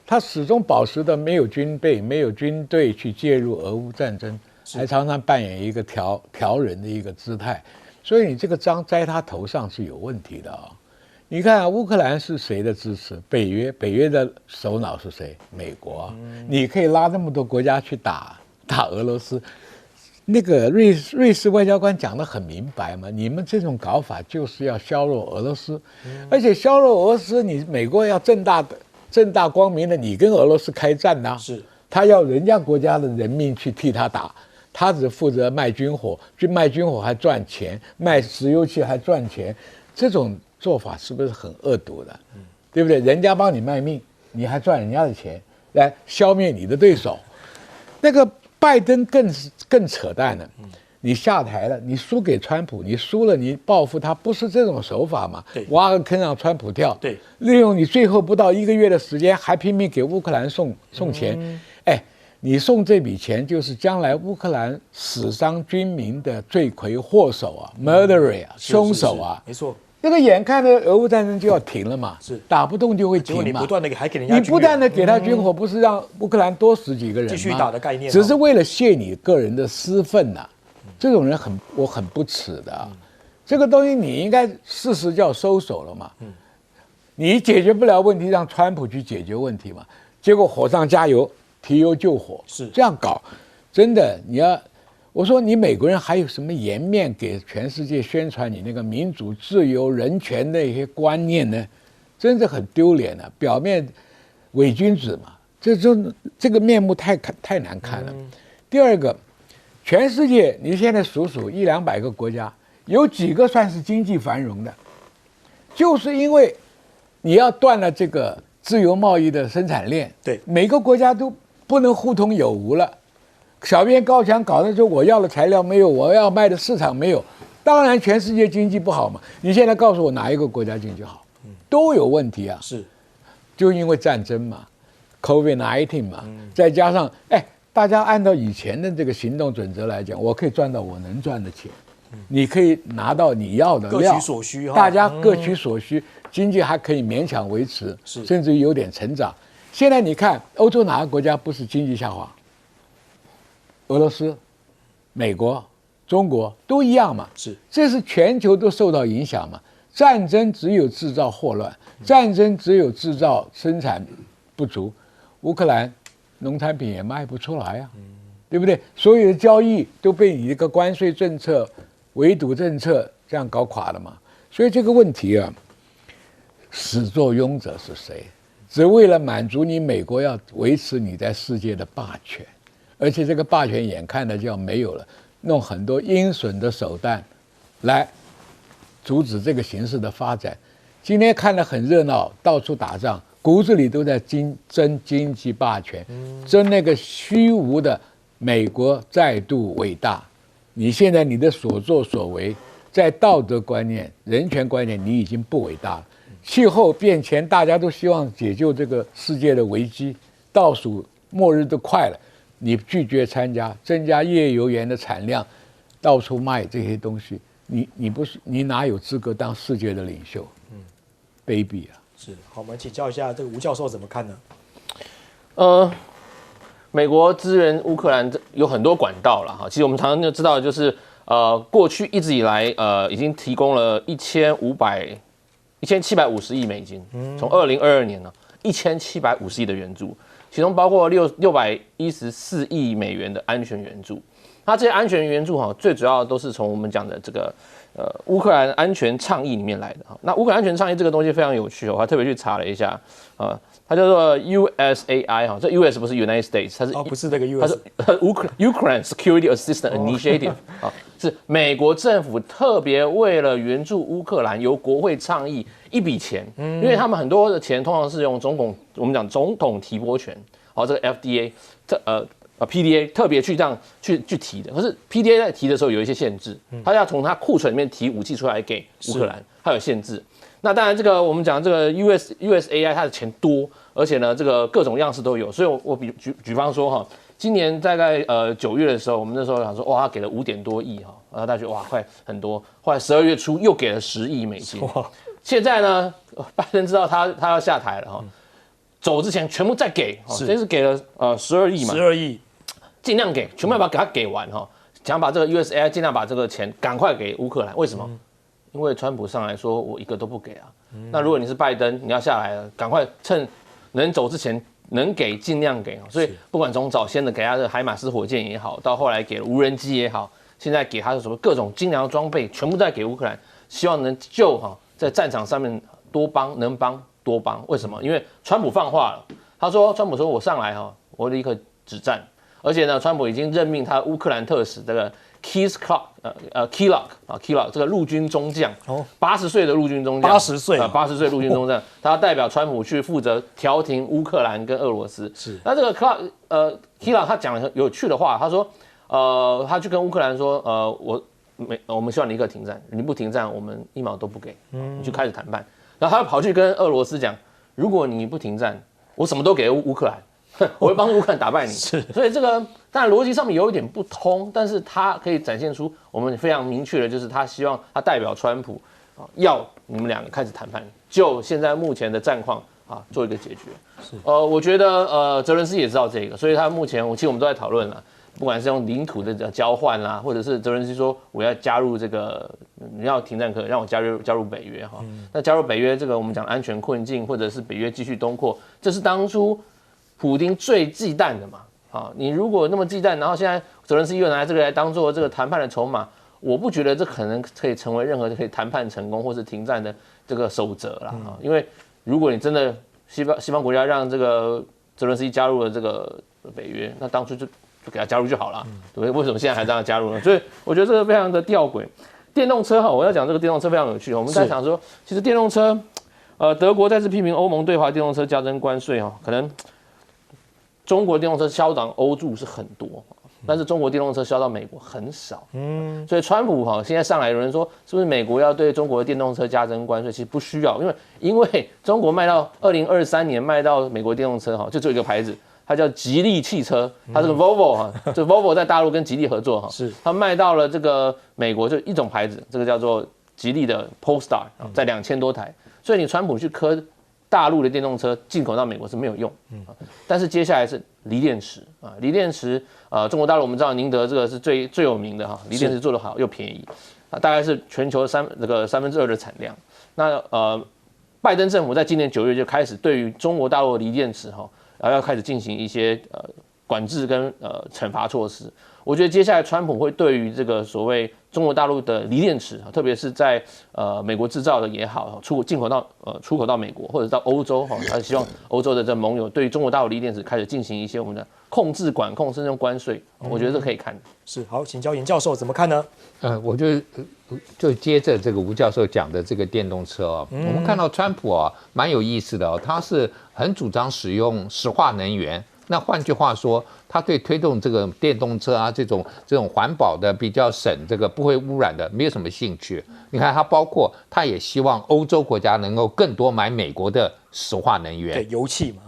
他始终保持的没有军备、没有军队去介入俄乌战争，还常常扮演一个调人的一个姿态，所以你这个章栽他头上是有问题的你看乌克兰是谁的支持？北约的首脑是谁？美国你可以拉那么多国家去打俄罗斯，那个瑞士外交官讲得很明白嘛，你们这种搞法就是要削弱俄罗斯，而且削弱俄罗斯，你美国要正大光明的，你跟俄罗斯开战呐，是他要人家国家的人民去替他打，他只负责卖军火，卖军火还赚钱，卖石油气还赚钱，这种做法是不是很恶毒的？对不对？人家帮你卖命，你还赚人家的钱，来消灭你的对手，那个。拜登更扯淡了，你下台了，你输给川普，你输了，你报复他，不是这种手法吗？挖个坑让川普跳，利用你最后不到1个月的时间，还拼命给乌克兰送钱，你送这笔钱就是将来乌克兰死伤军民的罪魁祸首啊 ，murderer 啊，凶手啊，没错。这个眼看着俄乌战争就要停了嘛，是打不动就会结果停嘛。你不断的还给人家军援，你不断的给他军火，不是让乌克兰多死几个人吗？继续打的概念，只是为了泄你个人的私愤呐、这种人我很不耻的、啊。这个东西你应该事实就要收手了嘛。你解决不了问题，让川普去解决问题嘛。结果火上加油，提油救火，是这样搞，真的你要。我说你美国人还有什么颜面给全世界宣传你那个民主、自由、人权的一些观念呢？真的很丢脸啊！表面伪君子嘛，这个面目太难看了。第二个，全世界你现在数数100-200个国家，有几个算是经济繁荣的？就是因为你要断了这个自由贸易的生产链，对，每个国家都不能互通有无了。小编高墙搞的时候，我要的材料没有，我要卖的市场没有，当然全世界经济不好嘛。你现在告诉我哪一个国家经济好？都有问题啊。是，就因为战争嘛 ，COVID-19 嘛，再加上大家按照以前的这个行动准则来讲，我可以赚到我能赚的钱，你可以拿到你要的料，各取所需哈，大家各取所需，经济还可以勉强维持，甚至于有点成长。现在你看欧洲哪个国家不是经济下滑？俄罗斯、美国、中国都一样嘛，这是全球都受到影响嘛。战争只有制造霍乱，战争只有制造生产不足。乌克兰农产品也卖不出来啊，对不对？所有的交易都被你这个关税政策、围堵政策这样搞垮了嘛。所以这个问题啊，始作俑者是谁？只为了满足你美国要维持你在世界的霸权。而且这个霸权眼看着就要没有了，弄很多阴损的手段来阻止这个形势的发展。今天看得很热闹，到处打仗，骨子里都在争经济霸权，争那个虚无的美国再度伟大。你现在你的所作所为，在道德观念、人权观念，你已经不伟大了。气候变迁，大家都希望解救这个世界的危机，倒数末日都快了。你拒绝参加，增加页油盐的产量，到处卖这些东西，你哪有资格当世界的领袖？卑鄙啊！是，好，我们请教一下这个吴教授怎么看呢？美国支援乌克兰有很多管道了哈。其实我们常常就知道，就是过去一直以来已经提供了1750亿美金，从2022年呢1750亿的援助。其中包括614亿美元的安全援助，那这些安全援助最主要都是从我们讲的这个乌克兰安全倡议里面来的哈。那乌克兰安全倡议这个东西非常有趣，我还特别去查了一下它叫做 USAI 哈，这 US 不是 United States， 它是不是这个 US， 它是Ukraine Security Assistance Initiative 是美国政府特别为了援助乌克兰由国会倡议一笔钱，因为他们很多的钱通常是用我们讲总统提拨权，这个 FDA PDA 特别去这样去提的，可是 PDA 在提的时候有一些限制，他要从他库存里面提武器出来给乌克兰，它有限制。那当然，这个我们讲这个 USAI 它的钱多，而且呢，这个各种样式都有，所以我举方说今年大概9月的时候，我们那时候想说哇，他给了5点多亿然后大家觉得哇快很多，后来12月初又给了10亿美金，现在呢，拜登知道他要下台了走之前全部再给，这次给了12亿嘛，12亿，尽量给，全部要把它给完想把这个 USAI 尽量把这个钱赶快给乌克兰，为什么？因为川普上来说我一个都不给啊，那如果你是拜登，你要下来了，赶快趁能走之前能给尽量给，所以不管从早先的给他的海马斯火箭也好，到后来给了无人机也好，现在给他的什么各种精良装备，全部在给乌克兰，希望能救在战场上面多帮，能帮多帮。为什么？因为川普放话了，川普说我上来我立刻止战，而且呢，川普已经任命他乌克兰特使这个 Keylog 这个陆军中将，80岁的陆军中将，80岁，80岁陆军中将，他代表川普去负责调停乌克兰跟俄罗斯。是，那这个Keylog 他讲了很有趣的话，他说，他去跟乌克兰说，我们希望你立刻停战，你不停战，我们1毛都不给，你去开始谈判。然后他跑去跟俄罗斯讲，如果你不停战，我什么都给乌克兰。我会帮助乌克兰打败你。所以这个当然逻辑上面有一点不通，但是他可以展现出我们非常明确的，就是他希望他代表川普要你们两个开始谈判，就现在目前的战况做一个解决。我觉得泽伦斯基也知道这个，所以他目前其实我们都在讨论了。不管是用领土的交换啦，或者是泽伦斯基说我要加入这个，你要停战，可让我加入北约哈。那加入北约这个我们讲安全困境，或者是北约继续东扩，这是当初普丁最忌惮的嘛。你如果那么忌惮，然后现在泽伦斯基又拿这个来当做这个谈判的筹码，我不觉得这可能可以成为任何可以谈判成功或是停战的这个守则啦。因为如果你真的西方国家让这个泽伦斯基加入了这个北约，那当初就给他加入就好了，对不对？为什么现在还让他加入呢？所以我觉得这个非常的吊诡。电动车我要讲这个电动车非常有趣。我们在想说，其实电动车，德国再次批评欧盟对华电动车加征关税可能中国电动车销到欧洲是很多，但是中国电动车销到美国很少。所以川普现在上来有人说，是不是美国要对中国的电动车加征关税？其实不需要，因为中国卖到2023年卖到美国电动车就只有一个牌子。它叫吉利汽车，它这个 Volvo 就 Volvo 在大陆跟吉利合作是它卖到了这个美国就一种牌子，这个叫做吉利的 Polestar，在2000多台，所以你川普去磕大陆的电动车进口到美国是没有用。但是接下来是锂电池锂电池中国大陆我们知道宁德这个是最有名的锂电池做得好又便宜大概是全球2/3的产量。那拜登政府在今年9月就开始对于中国大陆的锂电池然后要开始进行一些管制跟惩罚措施。我觉得接下来川普会对于这个所谓中国大陆的锂电池，特别是在美国制造的也好，出口到美国或者到欧洲他希望欧洲的这盟友对于中国大陆锂电池开始进行一些我们的控制管控，甚至用关税。我觉得这可以看。是好，请教严教授怎么看呢？我就接着这个吴教授讲的这个电动车我们看到川普蛮有意思的他是很主张使用石化能源。那换句话说，他对推动这个电动车这种环保的、比较省这个不会污染的，没有什么兴趣。你看，他也希望欧洲国家能够更多买美国的石化能源，对，油气嘛，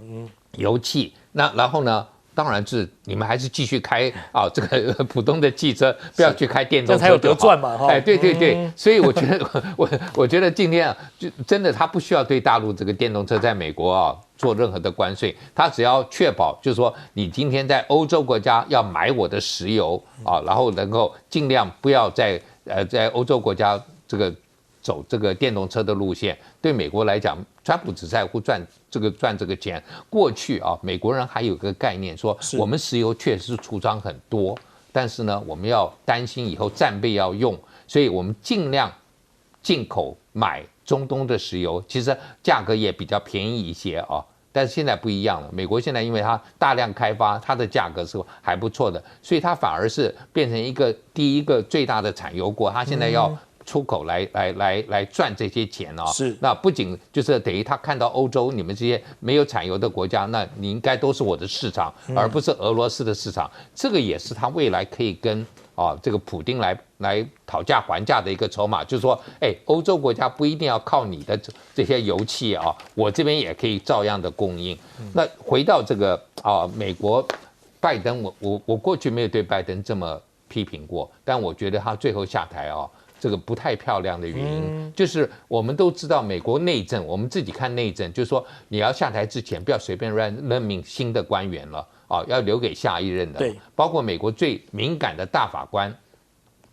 油气。那然后呢？当然是你们还是继续开这个普通的汽车，不要去开电动车，这才有得赚嘛！对，所以我觉得我觉得今天就真的他不需要对大陆这个电动车在美国做任何的关税，他只要确保就是说你今天在欧洲国家要买我的石油然后能够尽量不要在欧洲国家走这个电动车的路线。对美国来讲，川普只在乎赚这个钱。过去美国人还有个概念说，我们石油确实出张很多，但是呢，我们要担心以后战备要用，所以我们尽量进口买中东的石油，其实价格也比较便宜一些但是现在不一样了，美国现在因为它大量开发，它的价格是还不错的，所以它反而是变成第一个最大的产油国，它现在要出口来赚这些钱是，那不仅就是等于他看到欧洲你们这些没有产油的国家，那你应该都是我的市场，而不是俄罗斯的市场。这个也是他未来可以跟这个普丁来讨价还价的一个筹码，就是说，欧洲国家不一定要靠你的这些油气我这边也可以照样的供应。那回到这个美国拜登，我过去没有对拜登这么批评过，但我觉得他最后下台这个不太漂亮的原因，就是我们都知道美国内政，我们自己看内政，就是说你要下台之前不要随便任命新的官员了要留给下一任的。对，包括美国最敏感的大法官，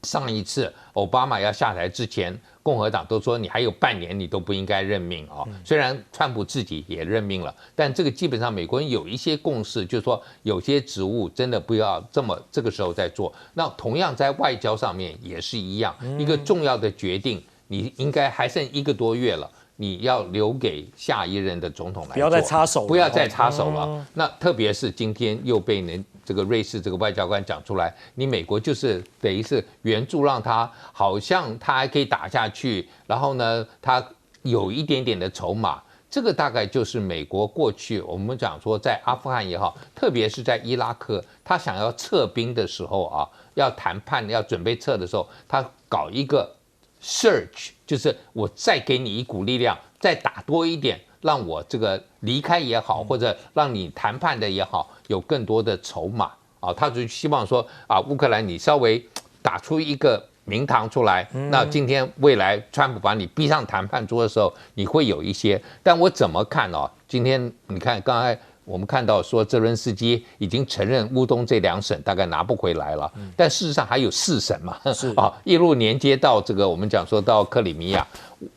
上一次奥巴马要下台之前，共和党都说你还有半年你都不应该任命虽然川普自己也任命了，但这个基本上美国人有一些共识，就是说有些职务真的不要这个时候再做。那同样在外交上面也是一样，一个重要的决定，你应该还剩1个多月了。你要留给下一任的总统来做，不要再插手了，不要再插手了。那特别是今天又被这个瑞士这个外交官讲出来，你美国就是等于是援助让他，好像他还可以打下去，然后呢，他有一点点的筹码。这个大概就是美国过去我们讲说，在阿富汗也好，特别是在伊拉克，他想要撤兵的时候要谈判要准备撤的时候，他搞一个 surge， 就是我再给你一股力量，再打多一点，让我这个离开也好，或者让你谈判的也好，有更多的筹码啊。他就希望说啊，乌克兰你稍微打出一个名堂出来，那今天未来川普把你逼上谈判桌的时候，你会有一些。但我怎么看哦？今天你看刚才。我们看到说，泽伦斯基已经承认乌东这2省大概拿不回来了，但事实上还有4省嘛，是啊，一路连接到这个我们讲说到克里米亚，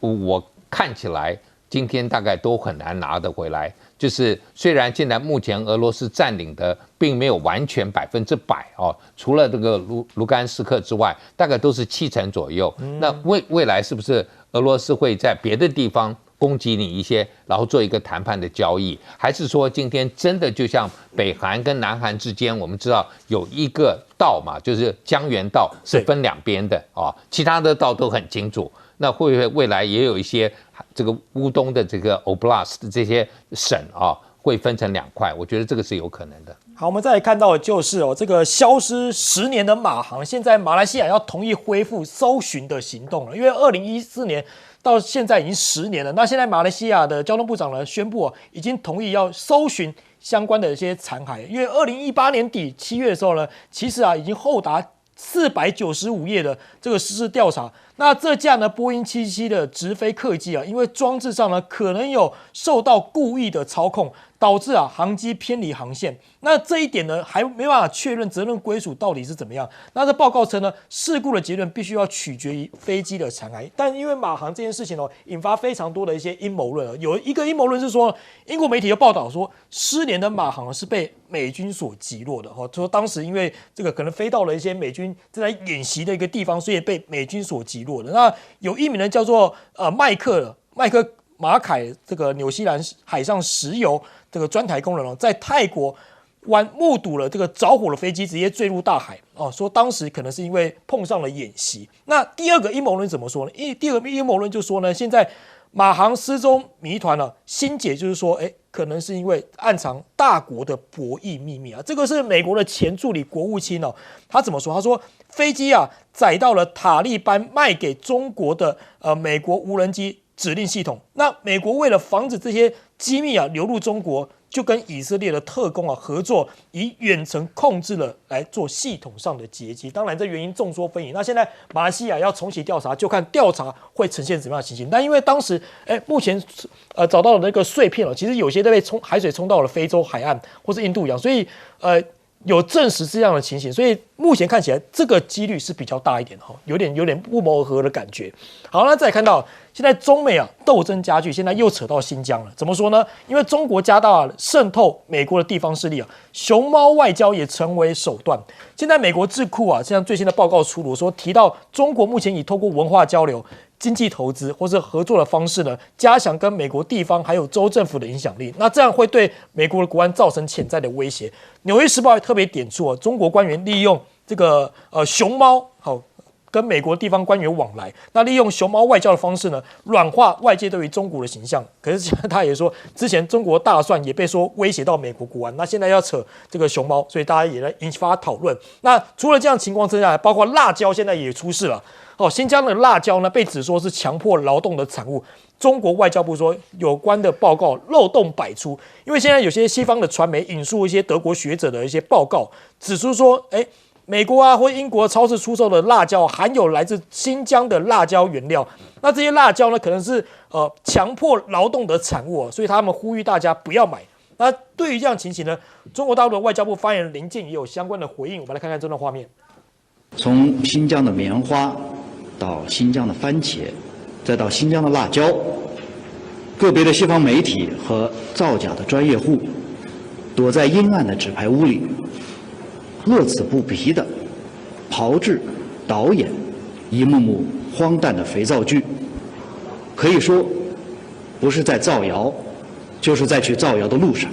我看起来今天大概都很难拿得回来。就是虽然现在目前俄罗斯占领的并没有完全100%哦，除了这个卢甘斯克之外，大概都是70%左右。那未来是不是俄罗斯会在别的地方攻击你一些，然后做一个谈判的交易，还是说今天真的就像北韩跟南韩之间，我们知道有一个道嘛，就是江原道是分2边的啊，其他的道都很清楚。那会不会未来也有一些这个乌东的这个 Oblast 这些省啊，会分成2块？我觉得这个是有可能的。好，我们再来看到的就是这个消失10年的马航，现在马来西亚要同意恢复搜寻的行动了，因为2014年。到现在已经10年了。那现在马来西亚的交通部长呢宣布已经同意要搜寻相关的一些残骸，因为2018年底7月的时候呢，其实已经厚达495页的这个实质调查。那这架呢波音777的直飞客机因为装置上呢可能有受到故意的操控，导致航机偏离航线。那这一点呢还没办法确认责任归属到底是怎么样。那这报告称呢，事故的结论必须要取决于飞机的残骸。但因为马航这件事情引发非常多的一些阴谋论。有一个阴谋论是说，英国媒体有报道说，失联的马航是被美军所击落的。说当时因为这个可能飞到了一些美军正在演习的一个地方，所以被美军所击落的。那有一名人叫做麦克马凯，这个纽西兰海上石油这个专台工人在泰国湾目睹了这个着火的飞机直接坠入大海说当时可能是因为碰上了演习。那第二个阴谋论怎么说呢？第二个阴谋论就说呢，现在马航失踪谜团心结就是说，可能是因为暗藏大国的博弈秘密这个是美国的前助理国务卿他怎么说？他说飞机载到了塔利班卖给中国的美国无人机指令系统。那美国为了防止这些机密流入中国，就跟以色列的特工合作，以远程控制了来做系统上的截击。当然，这原因众说纷纭。那现在马来西亚要重启调查，就看调查会呈现怎么样的情形。但因为当时，目前找到的那个碎片其实有些都被海水冲到了非洲海岸或是印度洋，所以有证实这样的情形，所以目前看起来这个几率是比较大一点有点不谋而合的感觉。好，那再来看到现在中美斗争加剧，现在又扯到新疆了。怎么说呢？因为中国加大渗透美国的地方势力熊猫外交也成为手段。现在美国智库现在最新的报告出炉，说提到中国目前已透过文化交流、经济投资或是合作的方式呢，加强跟美国地方还有州政府的影响力。那这样会对美国的国安造成潜在的威胁。纽约时报还特别点出中国官员利用这个熊猫跟美国地方官员往来，那利用熊猫外交的方式呢，软化外界对于中国的形象。可是他也说，之前中国大蒜也被说威胁到美国国安，那现在要扯这个熊猫，所以大家也在引发讨论。那除了这样情况之下，包括辣椒现在也出事了。新疆的辣椒呢被指说是强迫劳动的产物。中国外交部说，有关的报告漏洞百出，因为现在有些西方的传媒引述一些德国学者的一些报告，指出说，美国或英国超市出售的辣椒含有来自新疆的辣椒原料，那这些辣椒呢可能是强迫劳动的产物所以他们呼吁大家不要买。那对于这样情形呢，中国大陆的外交部发言人林静也有相关的回应，我们来看看这段画面。从新疆的棉花到新疆的番茄，再到新疆的辣椒，个别的西方媒体和造假的专业户躲在阴暗的纸牌屋里，乐此不疲地炮制、导演一幕幕荒诞的肥皂剧，可以说不是在造谣，就是在去造谣的路上。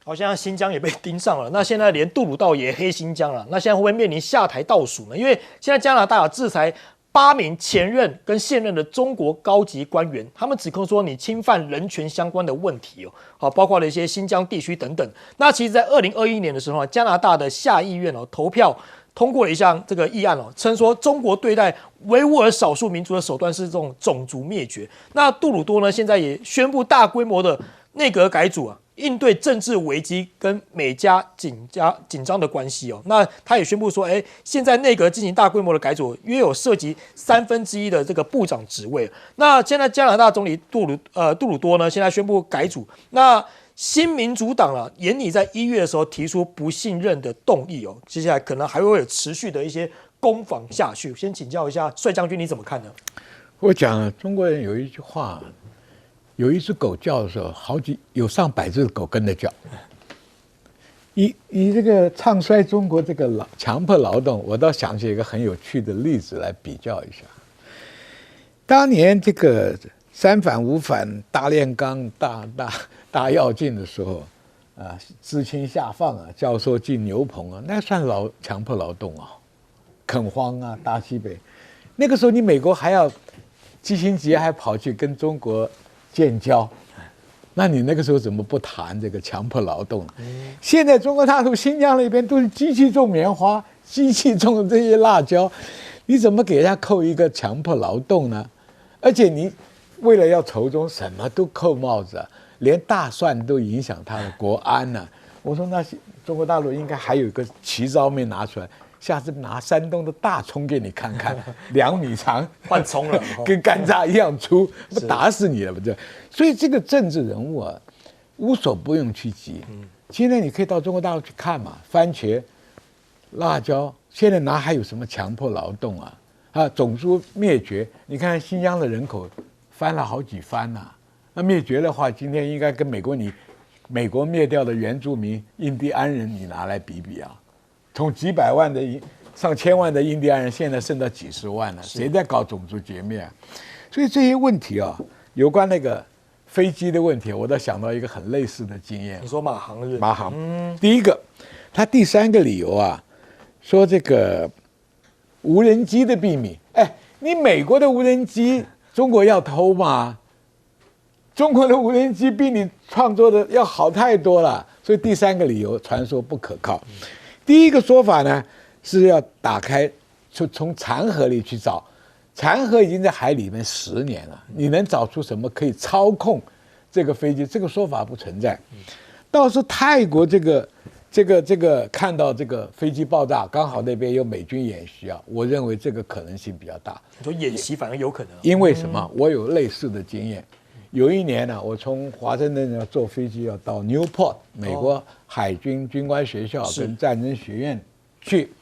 好，现在新疆也被盯上了，那现在连杜鲁道也黑新疆了，那现在会不会面临下台倒数呢？因为现在加拿大制裁8名前任跟现任的中国高级官员，他们指控说你侵犯人权相关的问题包括了一些新疆地区等等。那其实，在2021年的时候加拿大的下议院投票通过了一项这个议案称说中国对待维吾尔少数民族的手段是这种种族灭绝。那杜鲁多呢，现在也宣布大规模的内阁改组应对政治危机跟美加紧张的关系那他也宣布说，现在内阁进行大规模的改组，约有涉及1/3的这个部长职位。那现在加拿大总理杜鲁多呢，现在宣布改组。那新民主党研拟在1月的时候提出不信任的动议接下来可能还会有持续的一些攻防下去。先请教一下帅将军，你怎么看呢？我讲中国人有一句话。有一只狗叫的时候，有上百只狗跟着叫。以这个唱衰中国这个强迫劳动，我倒想起一个很有趣的例子来比较一下。当年这个3反5反大炼钢、大跃进的时候，知青下放教授进牛棚那算强迫劳动垦荒大西北。那个时候你美国还要基辛格还跑去跟中国建交，那你那个时候怎么不谈这个强迫劳动？现在中国大陆新疆那边都是机器种棉花，机器种这些辣椒，你怎么给人家扣一个强迫劳动呢？而且你为了要仇中，什么都扣帽子连大蒜都影响他的国安我说那中国大陆应该还有一个奇招没拿出来。下次拿山东的大葱给你看看，2米长，换葱了，跟甘蔗一样粗，不打死你了不就？所以这个政治人物无所不用其极。现在你可以到中国大陆去看嘛，番茄、辣椒，现在哪还有什么强迫劳动种族灭绝，你看新疆的人口翻了好几番那灭绝的话，今天应该跟美国灭掉的原住民印第安人，你拿来比比从几百万的上千万的印第安人，现在剩到几十万了，谁在搞种族绝灭所以这些问题有关那个飞机的问题，我倒想到一个很类似的经验。你说马航是？马航，第一个，他第3个理由说这个无人机的秘密。你美国的无人机，中国要偷吗？中国的无人机比你创作的要好太多了，所以第3个理由传说不可靠。第一个说法呢是要打开，从残骸里去找，残骸已经在海里面10年了，你能找出什么可以操控这个飞机？这个说法不存在。倒是泰国这个看到这个飞机爆炸，刚好那边有美军演习我认为这个可能性比较大。你说演习反而有可能？因为什么？我有类似的经验。有一年我从华盛顿坐飞机要到 Newport 美国海军军官学校跟战争学院去，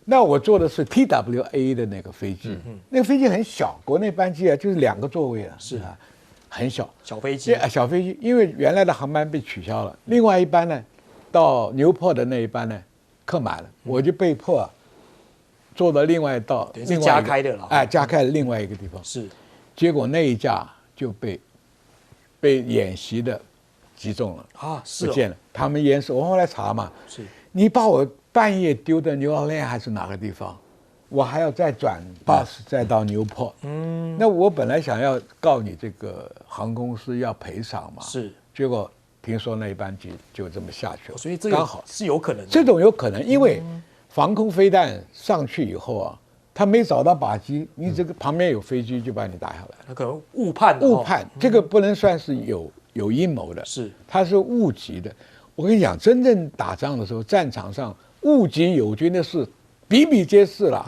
那我坐的是 TWA 的那个飞机，那个飞机很小，国内班机就是2个座位很小飞机小飞机，因为原来的航班被取消了，另外一班呢到 Newport 的那一班呢客满了，我就被迫坐到另外到另外加开的了，加开的另外一个地方结果那一架就被演习的击中了不见了。他们演习，我后来查嘛，你把我半夜丢到New Orleans还是哪个地方，我还要再转 bus 再到Newport。那我本来想要告你这个航空公司要赔偿嘛，结果听说那一班机就这么下去了，所以这个刚好是有可能的。这种有可能，因为防空飞弹上去以后他没找到靶机，你这个旁边有飞机就把你打下来，他可能误判，这个不能算是有阴谋的，它是误击的。我跟你讲，真正打仗的时候，战场上误击友军的事比比皆是啦。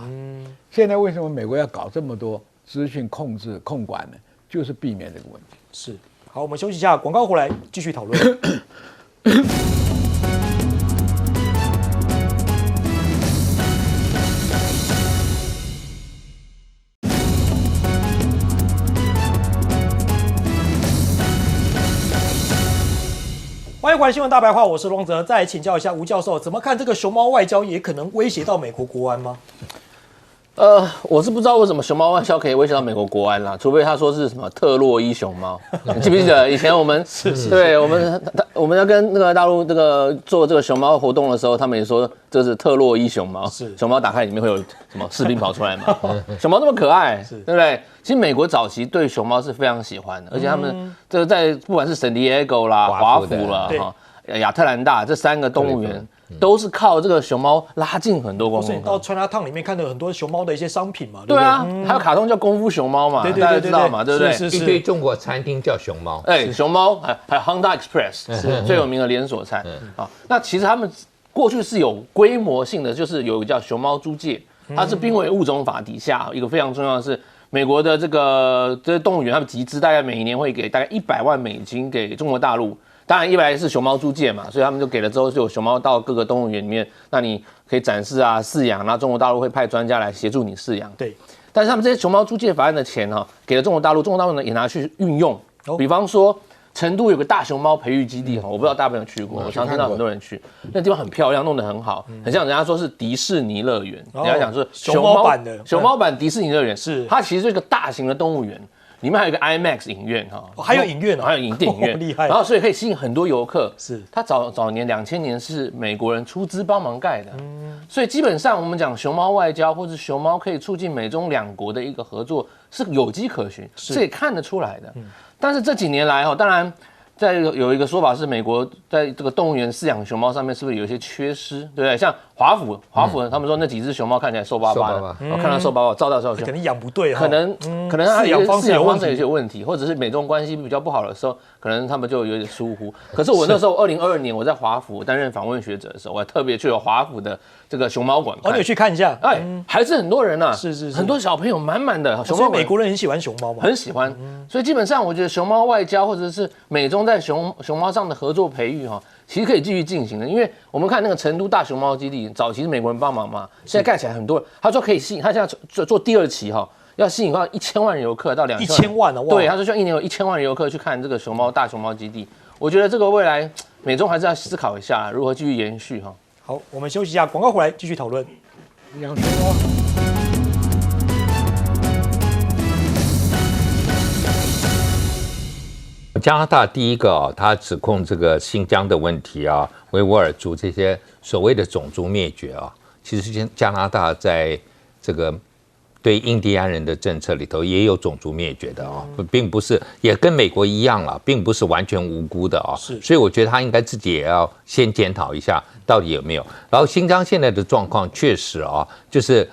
现在为什么美国要搞这么多资讯控制控管呢？就是避免这个问题。好，我们休息一下，广告回来继续讨论。欢迎回来，新闻大白话，我是龙泽。再来请教一下吴教授，怎么看这个熊猫外交也可能威胁到美国国安吗？我是不知道为什么熊猫外交可以威胁到美国国安啦，除非他说是什么特洛伊熊猫。你记不记得以前我们对我们要跟那个大陆这个做这个熊猫活动的时候，他们也说这是特洛伊熊猫，熊猫打开里面会有什么士兵跑出来嘛？熊猫那么可爱，对不对？其实美国早期对熊猫是非常喜欢的，而且他们这个在不管是圣地亚哥啦、华府啦、亚特兰大这3个动物园，都是靠这个熊猫拉近很多观所以光客。你到Chinatown里面看到很多熊猫的一些商品嘛，对啊，不还有卡通叫功夫熊猫嘛，对对对大家知道嘛，对不对？是一堆中国餐厅叫熊猫，熊猫还有 Honda Express 是最有名的连锁餐啊。那其实他们过去是有规模性的，就是有一个叫熊猫租界，它是濒危物种法底下一个非常重要的是。美国的这些动物园，他们集资大概每一年会给大概100万美金给中国大陆。当然，一来是熊猫租界嘛，所以他们就给了之后，就有熊猫到各个动物园里面，那你可以展示啊、饲养，然后中国大陆会派专家来协助你饲养。对，但是他们这些熊猫租界法案的钱给了中国大陆，中国大陆呢也拿去运用，比方说。成都有个大熊猫培育基地我不知道大家有没有去过，我常听到很多人去，那地方很漂亮，弄得很好，很像人家说是迪士尼乐园，人家讲说熊猫版的熊猫版迪士尼乐园是它其实是一个大型的动物园，里面还有一个 IMAX 影院还有影院还有电影院，厉害，然后所以可以吸引很多游客。是它早年2000年是美国人出资帮忙盖的，所以基本上我们讲熊猫外交或者熊猫可以促进美中两国的一个合作是有迹可循，是也看得出来的。但是这几年来当然。再有一个说法是，美国在这个动物园饲养熊猫上面是不是有一些缺失，对不对？像华府他们说那几只熊猫看起来瘦巴巴的，我看到瘦巴巴，照到可能养不对，可能它饲养方式有些问题，或者是美中关系比较不好的时候，可能他们就有点疏忽。可是我那时候2022年我在华府担任访问学者的时候，我还特别去了华府的这个熊猫馆，你有去看一下？还是很多人啊，是很多小朋友满满的熊猫馆，美国人很喜欢熊猫嘛，很喜欢，所以基本上我觉得熊猫外交或者是美中在熊猫上的合作培育其实可以继续进行的，因为我们看那个成都大熊猫基地，早期是美国人帮忙嘛，现在盖起来很多人，他说可以吸引，他现在做第2期要吸引到1000万游客到2000万哇！对，他说希望1年有1000万游客去看这个大熊猫基地，我觉得这个未来美中还是要思考一下如何继续延续好，我们休息一下，广告回来继续讨论。养熊猫。加拿大第一个他指控这个新疆的问题维吾尔族这些所谓的种族灭绝其实加拿大在这个对印第安人的政策里头也有种族灭绝的并不是也跟美国一样并不是完全无辜的所以我觉得他应该自己也要先检讨一下到底有没有。然后新疆现在的状况确实就是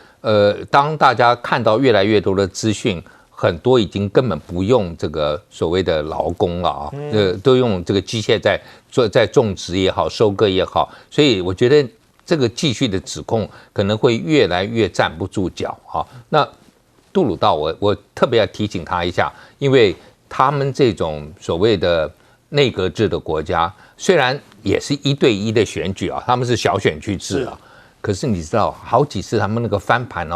当大家看到越来越多的资讯。很多已经根本不用这个所谓的劳工了都用这个机械在种植也好，收割也好，所以我觉得这个继续的指控可能会越来越站不住脚那杜鲁道我特别要提醒他一下，因为他们这种所谓的内阁制的国家，虽然也是1对1的选举他们是小选区制可是你知道好几次他们那个翻盘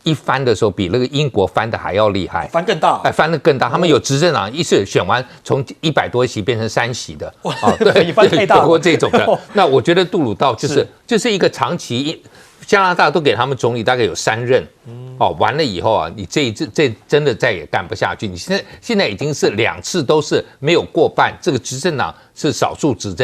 一翻的时候，比那个英国翻的还要厉害，翻更大，翻得更大。他们有执政党一次选完，从100多席变成3席的，对，翻太大，有过这种的。那我觉得杜鲁道就是一个长期，加拿大都给他们总理大概有3任，完了以后你这真的再也干不下去。你现在已经是2次都是没有过半，这个执政党是少数执政。